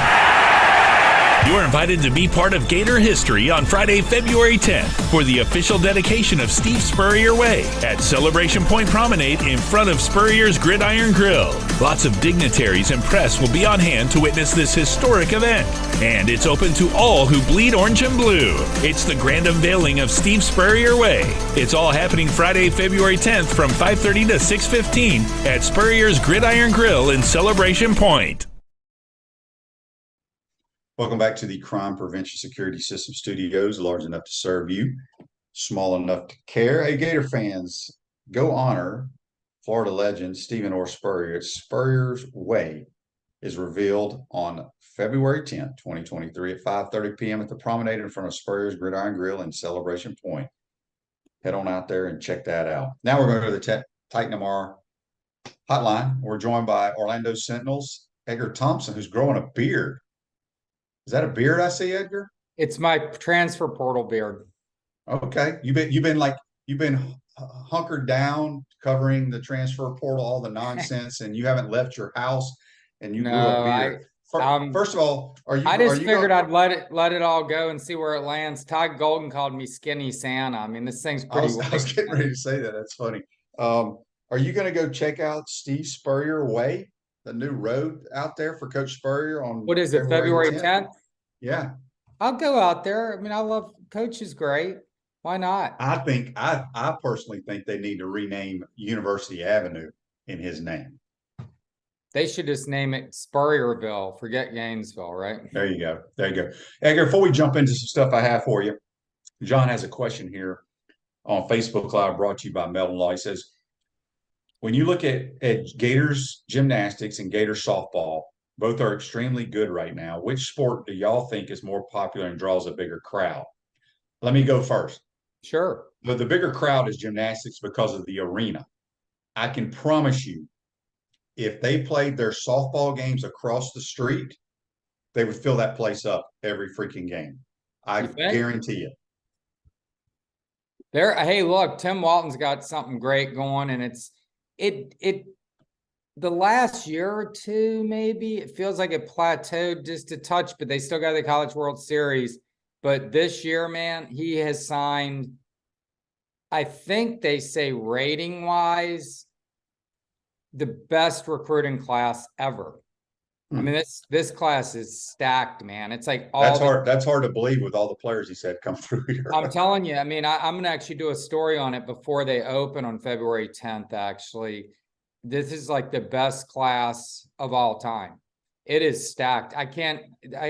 Speaker 6: You're invited to be part of Gator history on Friday, February 10th for the official dedication of Steve Spurrier Way at Celebration Point Promenade in front of Spurrier's Gridiron Grill. Lots of dignitaries and press will be on hand to witness this historic event. And it's open to all who bleed orange and blue. It's the grand unveiling of Steve Spurrier Way. It's all happening Friday, February 10th from 5:30 to 6:15 at Spurrier's Gridiron Grill in Celebration Point.
Speaker 2: Welcome back to the Crime Prevention Security System Studios, large enough to serve you, small enough to care. Hey, Gator fans, go honor Florida legend Stephen Orr Spurrier. Spurrier's Way is revealed on February 10th, 2023 at 5:30 p.m. at the promenade in front of Spurrier's Gridiron Grill in Celebration Point. Head on out there and check that out. Now we're going to go to the Titan MR hotline. We're joined by Orlando Sentinels, Edgar Thompson, who's growing a beard. Is that a beard I see, Edgar?
Speaker 7: It's my transfer portal beard.
Speaker 2: Okay. You've been hunkered down covering the transfer portal, all the nonsense, and you haven't left your house and you grew a beard. First of all,
Speaker 7: I just figured I'd let it all go and see where it lands. Todd Golden called me Skinny Santa. I mean, this thing's pretty.
Speaker 2: I was getting ready to say that. That's funny. Are you going to go check out Steve Spurrier Way, the new road out there for Coach Spurrier on
Speaker 7: what is it, February 10th?
Speaker 2: Yeah.
Speaker 7: I'll go out there. I mean, I love Coach is great. Why not?
Speaker 2: I personally think they need to rename University Avenue in his name.
Speaker 7: They should just name it Spurrierville. Forget Gainesville, right?
Speaker 2: There you go. There you go. Edgar, before we jump into some stuff I have for you, John has a question here on Facebook Live brought to you by Meldon Law. He says, when you look at Gators gymnastics and Gators softball, both are extremely good right now. Which sport do y'all think is more popular and draws a bigger crowd? Let me go first.
Speaker 7: Sure.
Speaker 2: The bigger crowd is gymnastics because of the arena. I can promise you, if they played their softball games across the street, they would fill that place up every freaking game. I guarantee it.
Speaker 7: Hey, look, Tim Walton's got something great going, and the last year or two, maybe it feels like it plateaued just a touch, but they still got the College World Series. But this year, man, he has signed, I think they say rating wise, the best recruiting class ever. I mean, this class is stacked, man. It's like
Speaker 2: that's hard to believe with all the players he said come through here.
Speaker 7: I'm telling you, I mean, I'm going to actually do a story on it before they open on February 10th, actually. This is like the best class of all time. It is stacked. I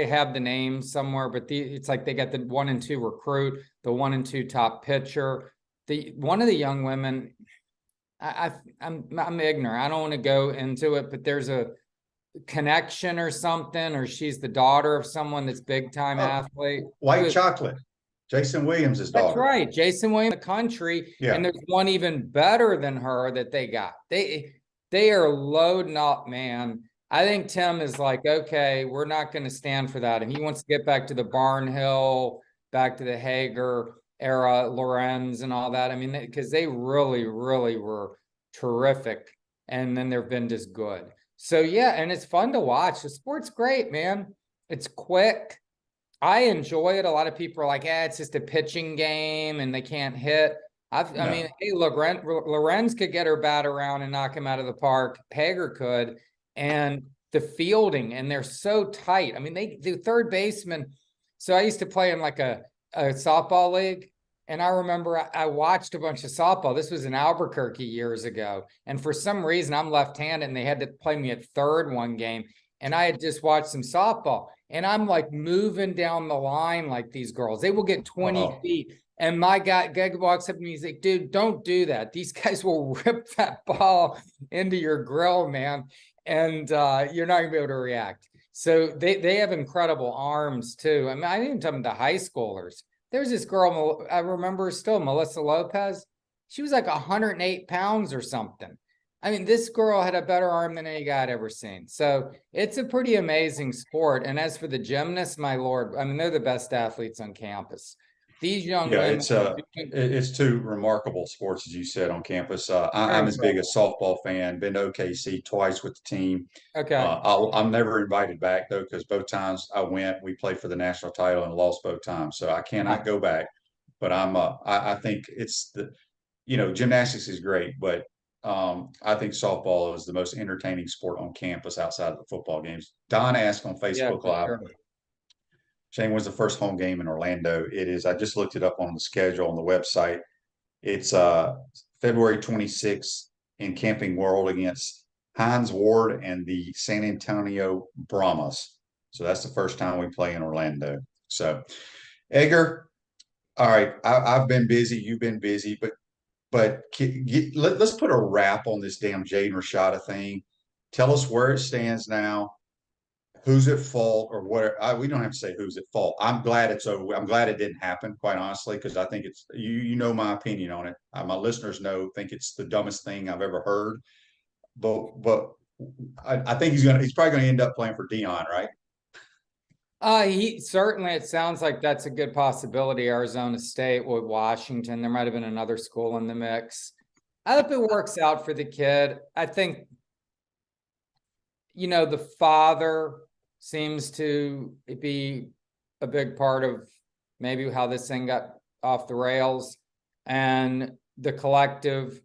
Speaker 7: have the name somewhere, but it's like they got the 1 and 2 recruit, the 1 and 2 top pitcher. One of the young women, I'm ignorant. I don't want to go into it, but there's a connection or something, or she's the daughter of someone that's big time athlete.
Speaker 2: White chocolate. Jason Williams' daughter.
Speaker 7: That's right. Jason Williams, the country.
Speaker 2: Yeah.
Speaker 7: And there's one even better than her that they got. They are loading up, man. I think Tim is like, okay, we're not going to stand for that. And he wants to get back to the Barnhill, back to the Hager era, Lorenz and all that. I mean, because they really, really were terrific. And then they've been just good. So, yeah, and it's fun to watch. The sport's great, man. It's quick. I enjoy it. A lot of people are like, it's just a pitching game and they can't hit. I mean, hey, look, Lorenz could get her bat around and knock him out of the park. Hager could. And the fielding, and they're so tight. I mean, the third baseman. So I used to play in like a softball league. And I remember I watched a bunch of softball. This was in Albuquerque years ago. And for some reason, I'm left-handed, and they had to play me at third one game. And I had just watched some softball. And I'm like moving down the line like these girls. They will get 20 feet. And my guy walks up to me, he's like, dude, don't do that. These guys will rip that ball into your grill, man. And you're not going to be able to react. So they have incredible arms, too. I mean, I didn't tell them the high schoolers. There's this girl, I remember still, Melissa Lopez. She was like 108 pounds or something. I mean, this girl had a better arm than any guy I'd ever seen. So it's a pretty amazing sport. And as for the gymnasts, my Lord, I mean, they're the best athletes on campus. These young women.
Speaker 2: It's two remarkable sports, as you said, on campus. I'm as big a softball fan, been to OKC twice with the team.
Speaker 7: Okay.
Speaker 2: I'm never invited back, though, because both times I went, we played for the national title and lost both times. So I cannot go back. But I think it's gymnastics is great, but I think softball is the most entertaining sport on campus outside of the football games. Don asked on Facebook Live,
Speaker 7: sure.
Speaker 2: Shane, when's the first home game in Orlando? It is, I just looked it up on the schedule on the website. It's February 26th in Camping World against Hines Ward and the San Antonio Brahmas. So that's the first time we play in Orlando. So, Edgar, all right, I've been busy, you've been busy, but let's put a wrap on this damn Jaden Rashada thing. Tell us where it stands now. Who's at fault or whatever. We don't have to say who's at fault. I'm glad it's over. I'm glad it didn't happen, quite honestly, because I think it's, you know my opinion on it. My listeners think it's the dumbest thing I've ever heard. But I think he's probably going to end up playing for Dion, right?
Speaker 7: He certainly, it sounds like that's a good possibility. Arizona State with Washington. There might have been another school in the mix. I hope it works out for the kid. I think, the father seems to be a big part of maybe how this thing got off the rails, and the collective,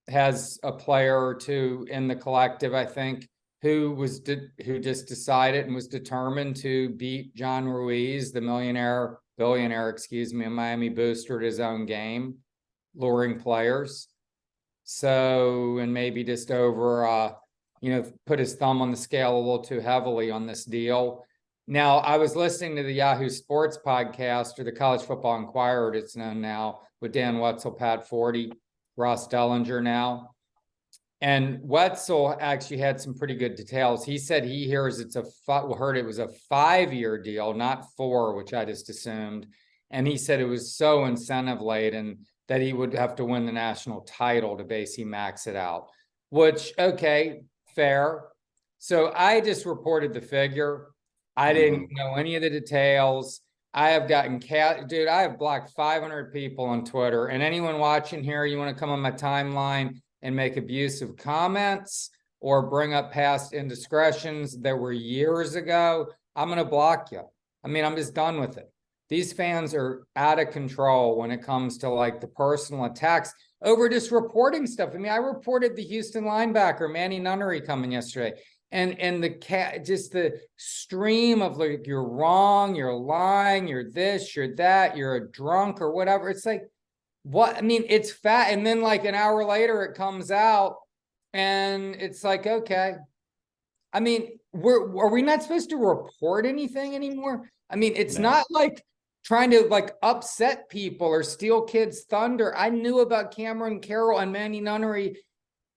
Speaker 7: has a player or two in the collective, I think, who just decided and was determined to beat John Ruiz, the billionaire, a Miami booster, at his own game, luring players. So, and maybe just over, put his thumb on the scale a little too heavily on this deal. Now, I was listening to the Yahoo Sports podcast, or the College Football Inquirer, it's known now, with Dan Wetzel, Pat Forty, Ross Dellinger now. And Wetzel actually had some pretty good details. He said he hears it was a 5-year deal, not 4, which I just assumed. And he said it was so incentive laden that he would have to win the national title to basically max it out, which, okay, fair. So I just reported the figure. I didn't know any of the details. I have gotten I have blocked 500 people on Twitter, and anyone watching here, you want to come on my timeline and make abusive comments or bring up past indiscretions that were years ago, I'm going to block you. I mean, I'm just done with it. These fans are out of control when it comes to like the personal attacks over just reporting stuff. I mean, I reported the Houston linebacker, Manny Nunnery, coming yesterday. And just the stream of like, you're wrong, you're lying, you're this, you're that, you're a drunk or whatever. It's like, what? I mean, it's fat. And then like an hour later, it comes out and it's like, okay. I mean, are we not supposed to report anything anymore? I mean, it's not like trying to like upset people or steal kids' thunder. I knew about Cameron Carroll and Manny Nunnery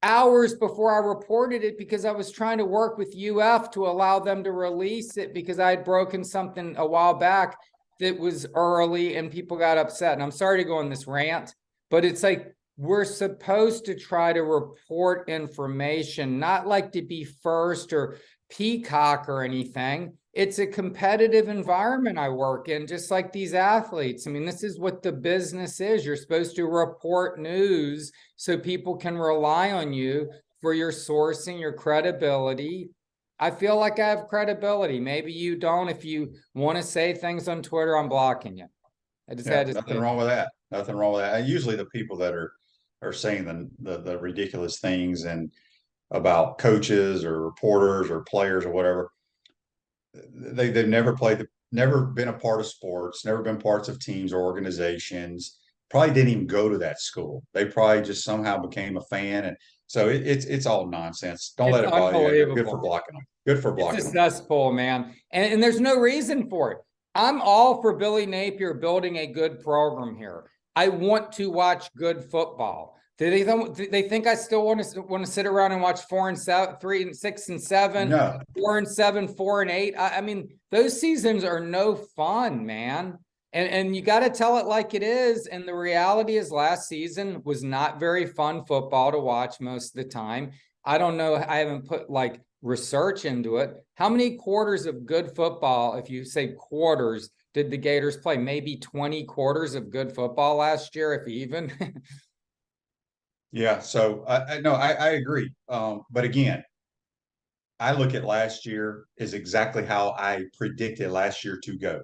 Speaker 7: hours before I reported it because I was trying to work with UF to allow them to release it because I had broken something a while back that was early and people got upset. And I'm sorry to go on this rant, but it's like, we're supposed to try to report information, not like to be first or peacock or anything. It's a competitive environment I work in, just like these athletes. I mean, this is what the business is. You're supposed to report news so people can rely on you for your sourcing, your credibility. I feel like I have credibility. Maybe you don't. If you want to say things on Twitter, I'm blocking you. I just had to
Speaker 2: nothing wrong with that. Nothing wrong with that. And usually the people that are saying the ridiculous things and about coaches or reporters or players or whatever, they've never been a part of sports, never been parts of teams or organizations, probably didn't even go to that school. They probably just somehow became a fan. And so it's all nonsense. Don't let it bother you. Good for blocking them. Good for blocking them.
Speaker 7: It's a cesspool, man. And there's no reason for it. I'm all for Billy Napier building a good program here. I want to watch good football. Do they think I still want to sit around and watch 4 and 7, 3 and 6 and 7,
Speaker 2: no.
Speaker 7: 4 and 7, 4 and 8? I mean, those seasons are no fun, man. And you got to tell it like it is. And the reality is last season was not very fun football to watch most of the time. I don't know. I haven't put like research into it. How many quarters of good football, if you say quarters, did the Gators play? Maybe 20 quarters of good football last year, if even.
Speaker 2: Yeah. So I agree. But again, I look at last year as exactly how I predicted last year to go.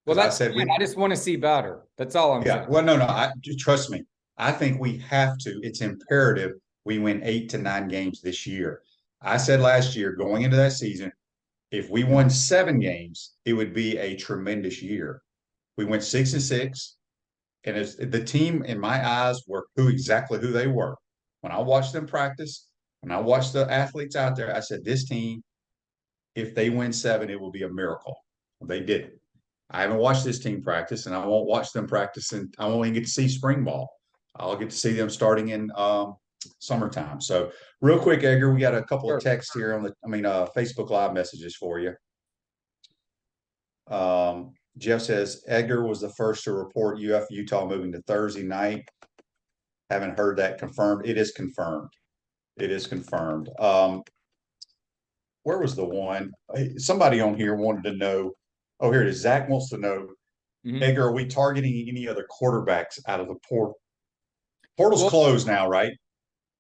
Speaker 7: Well, that's I just want to see better. That's all I'm saying.
Speaker 2: Well, no. Trust me. I think we have to. It's imperative we win 8 to 9 games this year. I said last year, going into that season, if we won 7 games, it would be a tremendous year. We went 6 and 6, and as the team in my eyes were exactly who they were. When I watched them practice, when I watched the athletes out there, I said, this team, if they win 7, it will be a miracle. They didn't. I haven't watched this team practice, and I won't watch them practice, and I won't even get to see spring ball. I'll get to see them starting in summertime. So real quick, Edgar, we got a couple of texts here on Facebook Live messages for you. Jeff says, Edgar was the first to report UF Utah moving to Thursday night. Haven't heard that confirmed. It is confirmed. It is confirmed. Where was the one? Somebody on here wanted to know. Oh, here it is. Zach wants to know, Edgar, are we targeting any other quarterbacks out of the portal? Portal's closed now, right?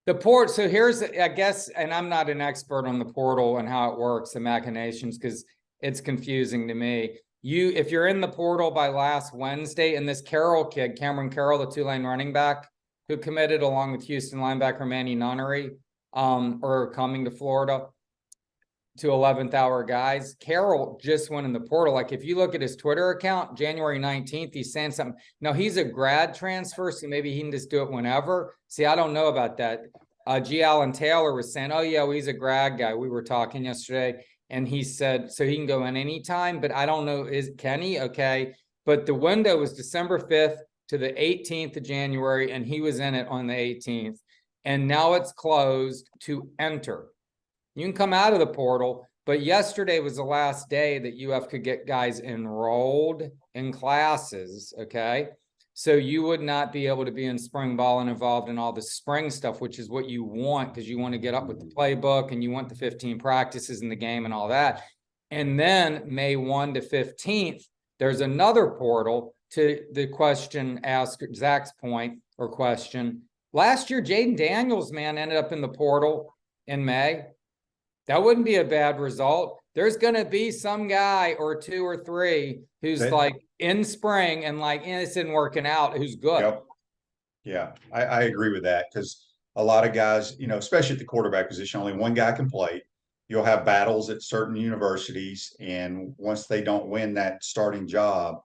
Speaker 7: The port. So here's, I guess, and I'm not an expert on the portal and how it works, the machinations, because it's confusing to me. If you're in the portal by last Wednesday, and this Carroll kid, Cameron Carroll, the Tulane running back, who committed along with Houston linebacker Manny Nunnery, or coming to Florida to 11th hour guys, Carroll just went in the portal. Like if you look at his Twitter account, January 19th, he's saying something. Now he's a grad transfer, so maybe he can just do it whenever. See, I don't know about that. G. Allen Taylor was saying, oh yeah, well, he's a grad guy. We were talking yesterday. And he said, so he can go in anytime, but I don't know, can he? Okay. But the window was December 5th to the 18th of January, and he was in it on the 18th. And now it's closed to enter. You can come out of the portal, but yesterday was the last day that UF could get guys enrolled in classes, okay? So you would not be able to be in spring ball and involved in all the spring stuff, which is what you want, because you want to get up with the playbook and you want the 15 practices in the game and all that. And then May 1 to 15th, there's another portal. To the question asked, Zach's point or question. Last year, Jaden Daniels, man, ended up in the portal in May. That wouldn't be a bad result. There's going to be some guy or 2 or 3 who's like in spring and like, this isn't working out, who's good.
Speaker 2: Yep. Yeah, I agree with that, because a lot of guys, especially at the quarterback position, only one guy can play. You'll have battles at certain universities, and once they don't win that starting job,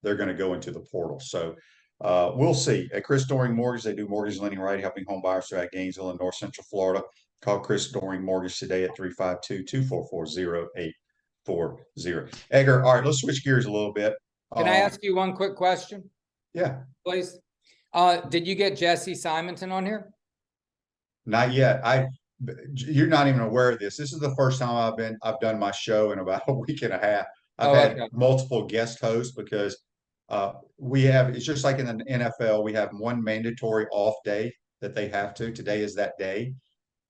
Speaker 2: they're going to go into the portal. So we'll see. At Chris Doring Mortgage, they do mortgage lending right, helping home buyers throughout Gainesville and North Central Florida. Call Chris Doring Mortgage today at 352-244-0840. Edgar, all right, let's switch gears a little bit.
Speaker 7: Can I ask you one quick question?
Speaker 2: Yeah.
Speaker 7: Please. Did you get Jesse Simonton on here?
Speaker 2: Not yet. You're not even aware of this. This is the first time I've done my show in about a week and a half. I've had multiple guest hosts because it's just like in the NFL, we have one mandatory off day that they have to. Today is that day.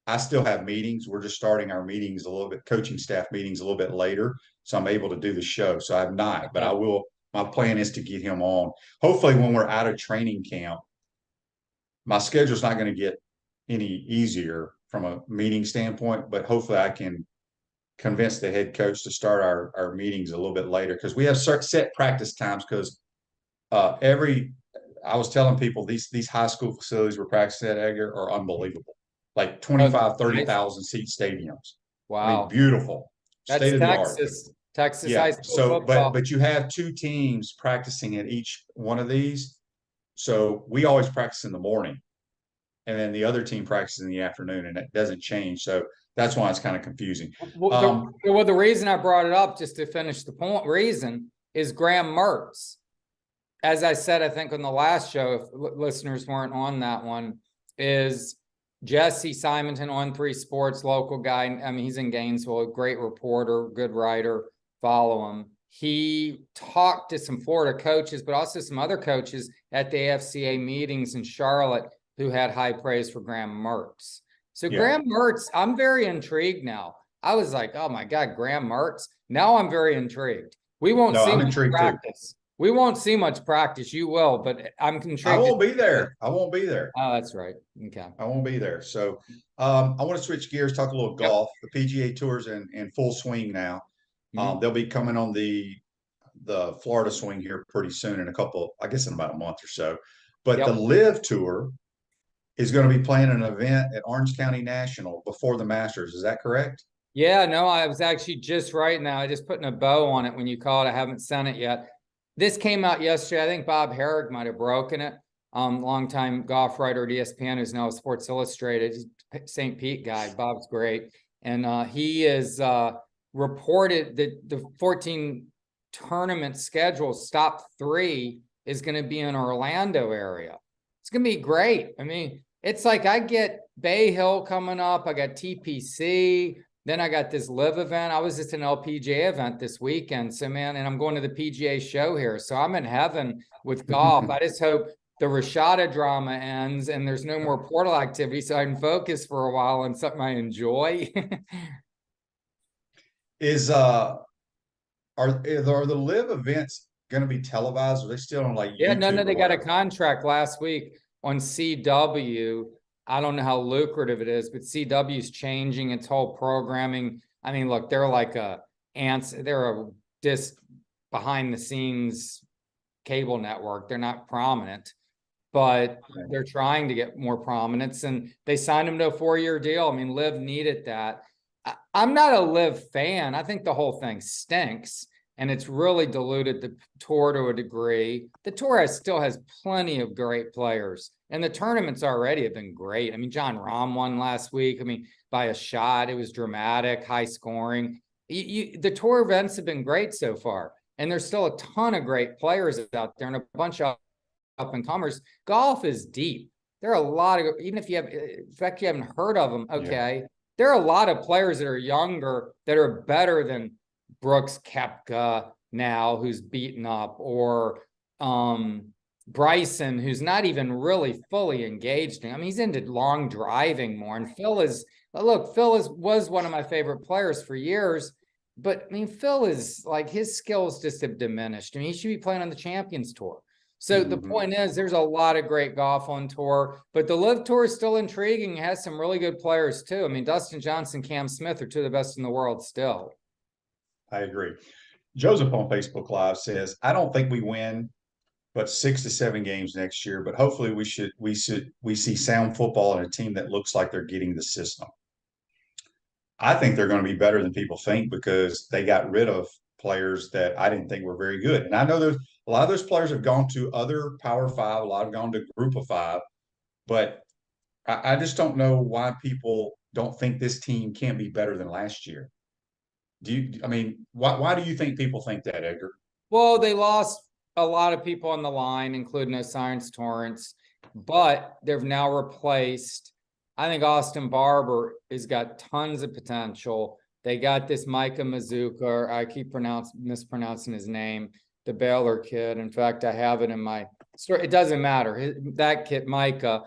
Speaker 2: I still have meetings. We're just starting our meetings a little bit, coaching staff meetings a little bit later. So I'm able to do the show. So I'm not, but I will. My plan is to get him on. Hopefully when we're out of training camp, my schedule's not going to get any easier from a meeting standpoint, but hopefully I can convince the head coach to start our meetings a little bit later because we have set practice times because I was telling people these high school facilities we're practicing at, Edgar, are unbelievable. Like 25, 30,000 seat stadiums.
Speaker 7: Wow.
Speaker 2: I mean, beautiful.
Speaker 7: That's
Speaker 2: state of
Speaker 7: Texas.
Speaker 2: the art.
Speaker 7: Texas high school
Speaker 2: football. But you have two teams practicing at each one of these. So we always practice in the morning. And then the other team practices in the afternoon, and it doesn't change. So that's why it's kind of confusing.
Speaker 7: Well, the reason I brought it up, just to finish the reason, is Graham Mertz. As I said, I think on the last show, if listeners weren't on that one, is Jesse Simonton, On 3 Sports, local guy. I mean, he's in Gainesville, a great reporter, good writer. Follow him. He talked to some Florida coaches, but also some other coaches at the AFCA meetings in Charlotte who had high praise for Graham Mertz. So Graham Mertz, I'm very intrigued now. I was like, oh my God, Graham Mertz. Now I'm very intrigued. We won't see much practice. We won't see much practice. You will, but I'm intrigued.
Speaker 2: I won't be there. I won't be there.
Speaker 7: Oh, that's right. Okay.
Speaker 2: I won't be there. So I want to switch gears, talk a little golf. The PGA Tour's in full swing now. They'll be coming on the Florida swing here pretty soon in in about a month or so. But the LIV Tour is going to be playing an event at Orange County National before the Masters. Is that correct?
Speaker 7: Yeah, no, I was actually just right now. I just putting a bow on it when you called. I haven't sent it yet. This came out yesterday. I think Bob Herrig might have broken it. Longtime golf writer at ESPN, who's now Sports Illustrated. He's a St. Pete guy. Bob's great. And he is reported that the 14 tournament schedule, top 3, is going to be in Orlando area. It's going to be great. I mean, it's like I get Bay Hill coming up. I got TPC. Then I got this LIV event. I was just an LPGA event this weekend. So, man, and I'm going to the PGA show here. So I'm in heaven with golf. I just hope the Rashada drama ends and there's no more portal activity so I can focus for a while on something I enjoy.
Speaker 2: Are the LIV events going to be televised? Are they still on like YouTube?
Speaker 7: Yeah, no, they got a contract last week on CW. I don't know how lucrative it is, but CW's changing its whole programming. I mean, look, they're like they're a disc behind the scenes cable network. They're not prominent, but they're trying to get more prominence, and they signed them to a 4-year deal. I mean, LIV needed that. I'm not a LIV fan. I think the whole thing stinks, and it's really diluted the tour to a degree. The tour still has plenty of great players, and the tournaments already have been great. I mean, John Rahm won last week. I mean, by a shot. It was dramatic, high scoring. The tour events have been great so far, and there's still a ton of great players out there and a bunch of up-and-comers. Golf is deep. There are a lot of, even if you have, in fact, you haven't heard of them, okay? Yeah. There are a lot of players that are younger that are better than Brooks Koepka now, who's beaten up, or Bryson, who's not even really fully engaged. I mean, he's into long driving more. And Phil was one of my favorite players for years. But I mean, Phil is like, his skills just have diminished. I mean, he should be playing on the Champions Tour. So the point is, there's a lot of great golf on tour, but the LIV Tour is still intriguing. It has some really good players too. I mean, Dustin Johnson, Cam Smith are two of the best in the world still.
Speaker 2: I agree. Joseph on Facebook Live says, I don't think we win but 6 to 7 games next year, but hopefully we see sound football and a team that looks like they're getting the system. I think they're going to be better than people think because they got rid of players that I didn't think were very good. And I know there's a lot of those players have gone to other Power 5, a lot have gone to Group of 5, but I just don't know why people don't think this team can be better than last year. Why do you think people think that, Edgar?
Speaker 7: Well, they lost a lot of people on the line, including Osiris Torrance, but they've now replaced. I think Austin Barber has got tons of potential. They got this Micah Mazuka. I keep mispronouncing his name, the Baylor kid. In fact, I have it in my story. It doesn't matter. That kid, Micah,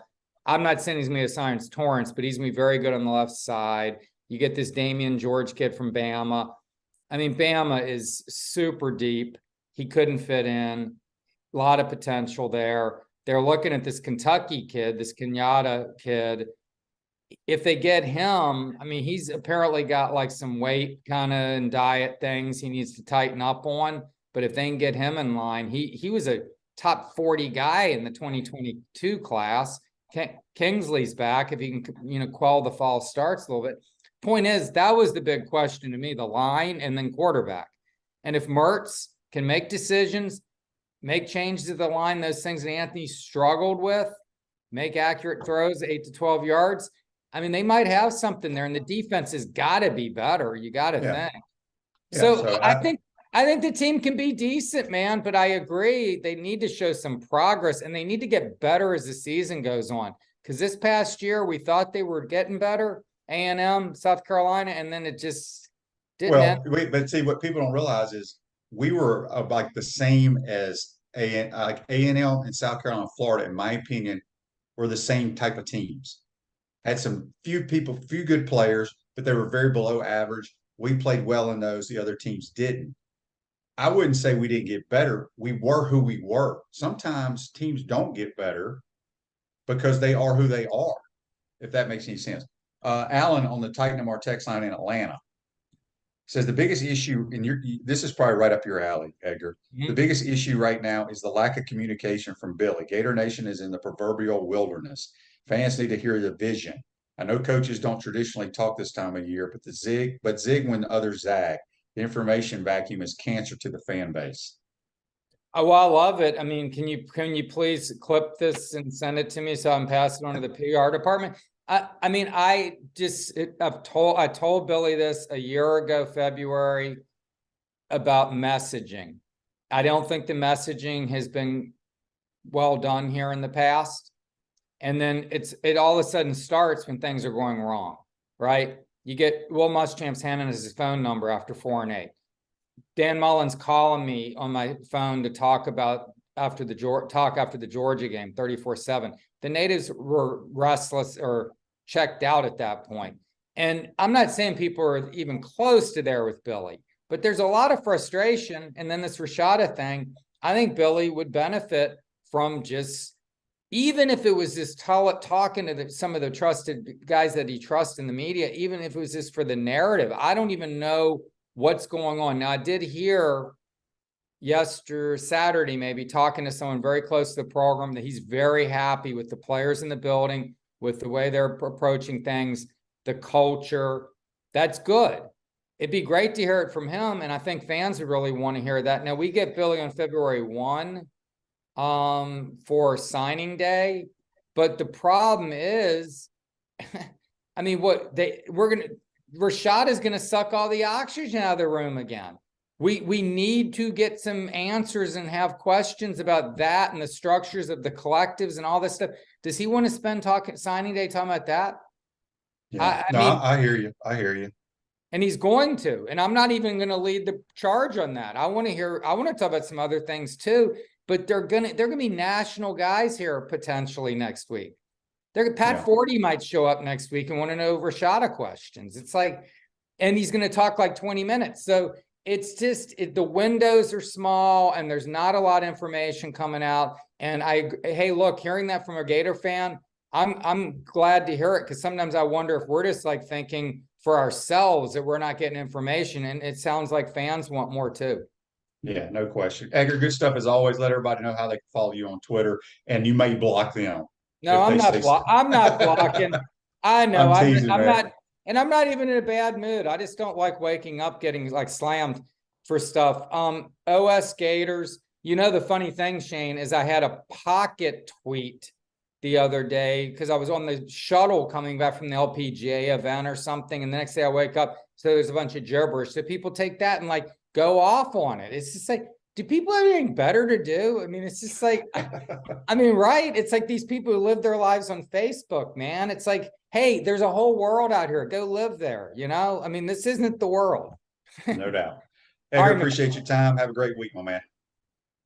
Speaker 7: I'm not saying he's going to be a Osiris Torrance, but he's going to be very good on the left side. You get this Damian George kid from Bama. I mean, Bama is super deep. He couldn't fit in. A lot of potential there. They're looking at this Kentucky kid, this Kenyatta kid. If they get him, I mean, he's apparently got like some weight kind of and diet things he needs to tighten up on. But if they can get him in line, he was a top 40 guy in the 2022 class. Kingsley's back if he can, quell the false starts a little bit. Point is, that was the big question to me, the line and then quarterback. And if Mertz can make decisions, make changes to the line, those things that Anthony struggled with, make accurate throws, 8 to 12 yards. I mean, they might have something there, and the defense has got to be better. You got to think. Yeah, so I think the team can be decent, man, but I agree. They need to show some progress, and they need to get better as the season goes on. Because this past year, we thought they were getting better, A&M, South Carolina, and then it just didn't.
Speaker 2: But see, what people don't realize is we were like the same as A&M and South Carolina and Florida, in my opinion, were the same type of teams. Had some few good players, but they were very below average. We played well in those. The other teams didn't. I wouldn't say we didn't get better. We were who we were. Sometimes teams don't get better because they are who they are, if that makes any sense. Alan on the Titan MR text line in Atlanta says the biggest issue, and this is probably right up your alley, Edgar. Mm-hmm. The biggest issue right now is the lack of communication from Billy. Gator Nation is in the proverbial wilderness. Fans need to hear the vision. I know coaches don't traditionally talk this time of year, but zig when others zag. The information vacuum is cancer to the fan base.
Speaker 7: Oh, well, I love it. I mean, can you please clip this and send it to me so I can pass it on to the PR department? I told Billy this a year ago, February, about messaging. I don't think the messaging has been well done here in the past. And then it all of a sudden starts when things are going wrong, right? You get Will Muschamp's handing us his phone number after 4 and 8. Dan Mullen's calling me on my phone to talk about after the Georgia game, 34-7. The natives were restless or checked out at that point. And I'm not saying people are even close to there with Billy, but there's a lot of frustration. And then this Rashada thing, I think Billy would benefit from just, even if it was just talking to some of the trusted guys that he trusts in the media, even if it was just for the narrative. I don't even know what's going on. Now, I did hear Saturday, maybe talking to someone very close to the program, that he's very happy with the players in the building, with the way they're approaching things, the culture. That's good. It'd be great to hear it from him, and I think fans would really want to hear that. Now, we get Billy on February 1 for signing day, but the problem is, I mean, Rashad is going to suck all the oxygen out of the room again. We need to get some answers and have questions about that and the structures of the collectives and all this stuff. Does he want to spend signing day talking about that?
Speaker 2: Yeah. I hear you.
Speaker 7: And he's going to, and I'm not even going to lead the charge on that. I want to talk about some other things too, but they're going to be national guys here potentially next week. Pat Forty might show up next week and want to know Rashada questions. It's like, and he's going to talk like 20 minutes. So it's just, the windows are small and there's not a lot of information coming out. And hey, look, hearing that from a Gator fan, I'm glad to hear it, because sometimes I wonder if we're just like thinking for ourselves that we're not getting information. And it sounds like fans want more too.
Speaker 2: Yeah, no question. Edgar, good stuff as always. Let everybody know how they can follow you on Twitter, and you may block them.
Speaker 7: No, I'm not blocking. I know. I'm not, and I'm not even in a bad mood. I just don't like waking up getting like slammed for stuff. OS Gators. The funny thing, Shane, is I had a pocket tweet the other day because I was on the shuttle coming back from the LPGA event or something, and the next day I wake up, so there's a bunch of gibberish. So people take that and like go off on it. It's just like, do people have anything better to do? I mean, it's just like, I mean, right? It's like these people who live their lives on Facebook, man. It's like, hey, there's a whole world out here. Go live there, you know? I mean, this isn't the world.
Speaker 2: No doubt. Edgar, appreciate your time. Have a great week, my man.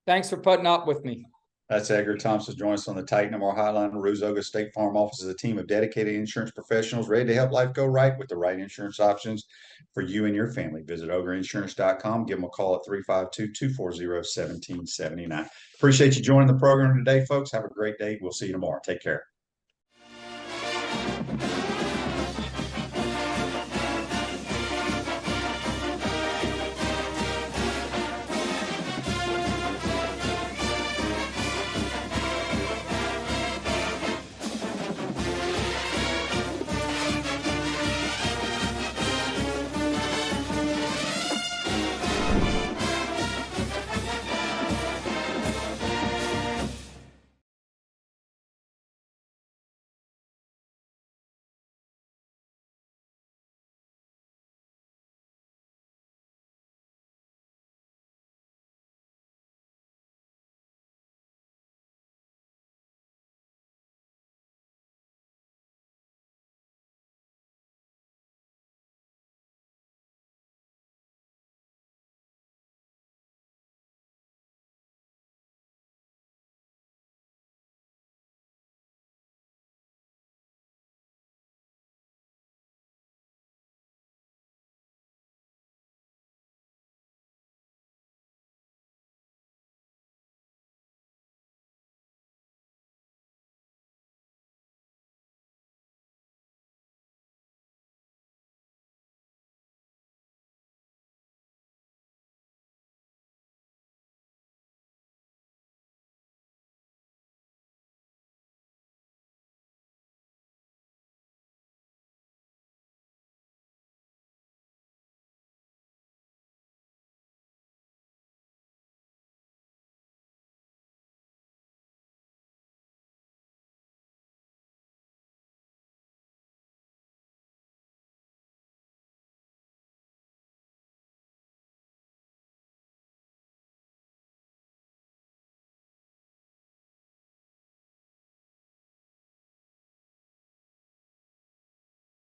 Speaker 7: Thanks for putting up with me.
Speaker 2: That's Edgar Thompson. Join us on the Titan MR Hotline. Ruzoga State Farm office is a team of dedicated insurance professionals ready to help life go right with the right insurance options for you and your family. Visit ogreinsurance.com. Give them a call at 352-240-1779. Appreciate you joining the program today, folks. Have a great day. We'll see you tomorrow. Take care.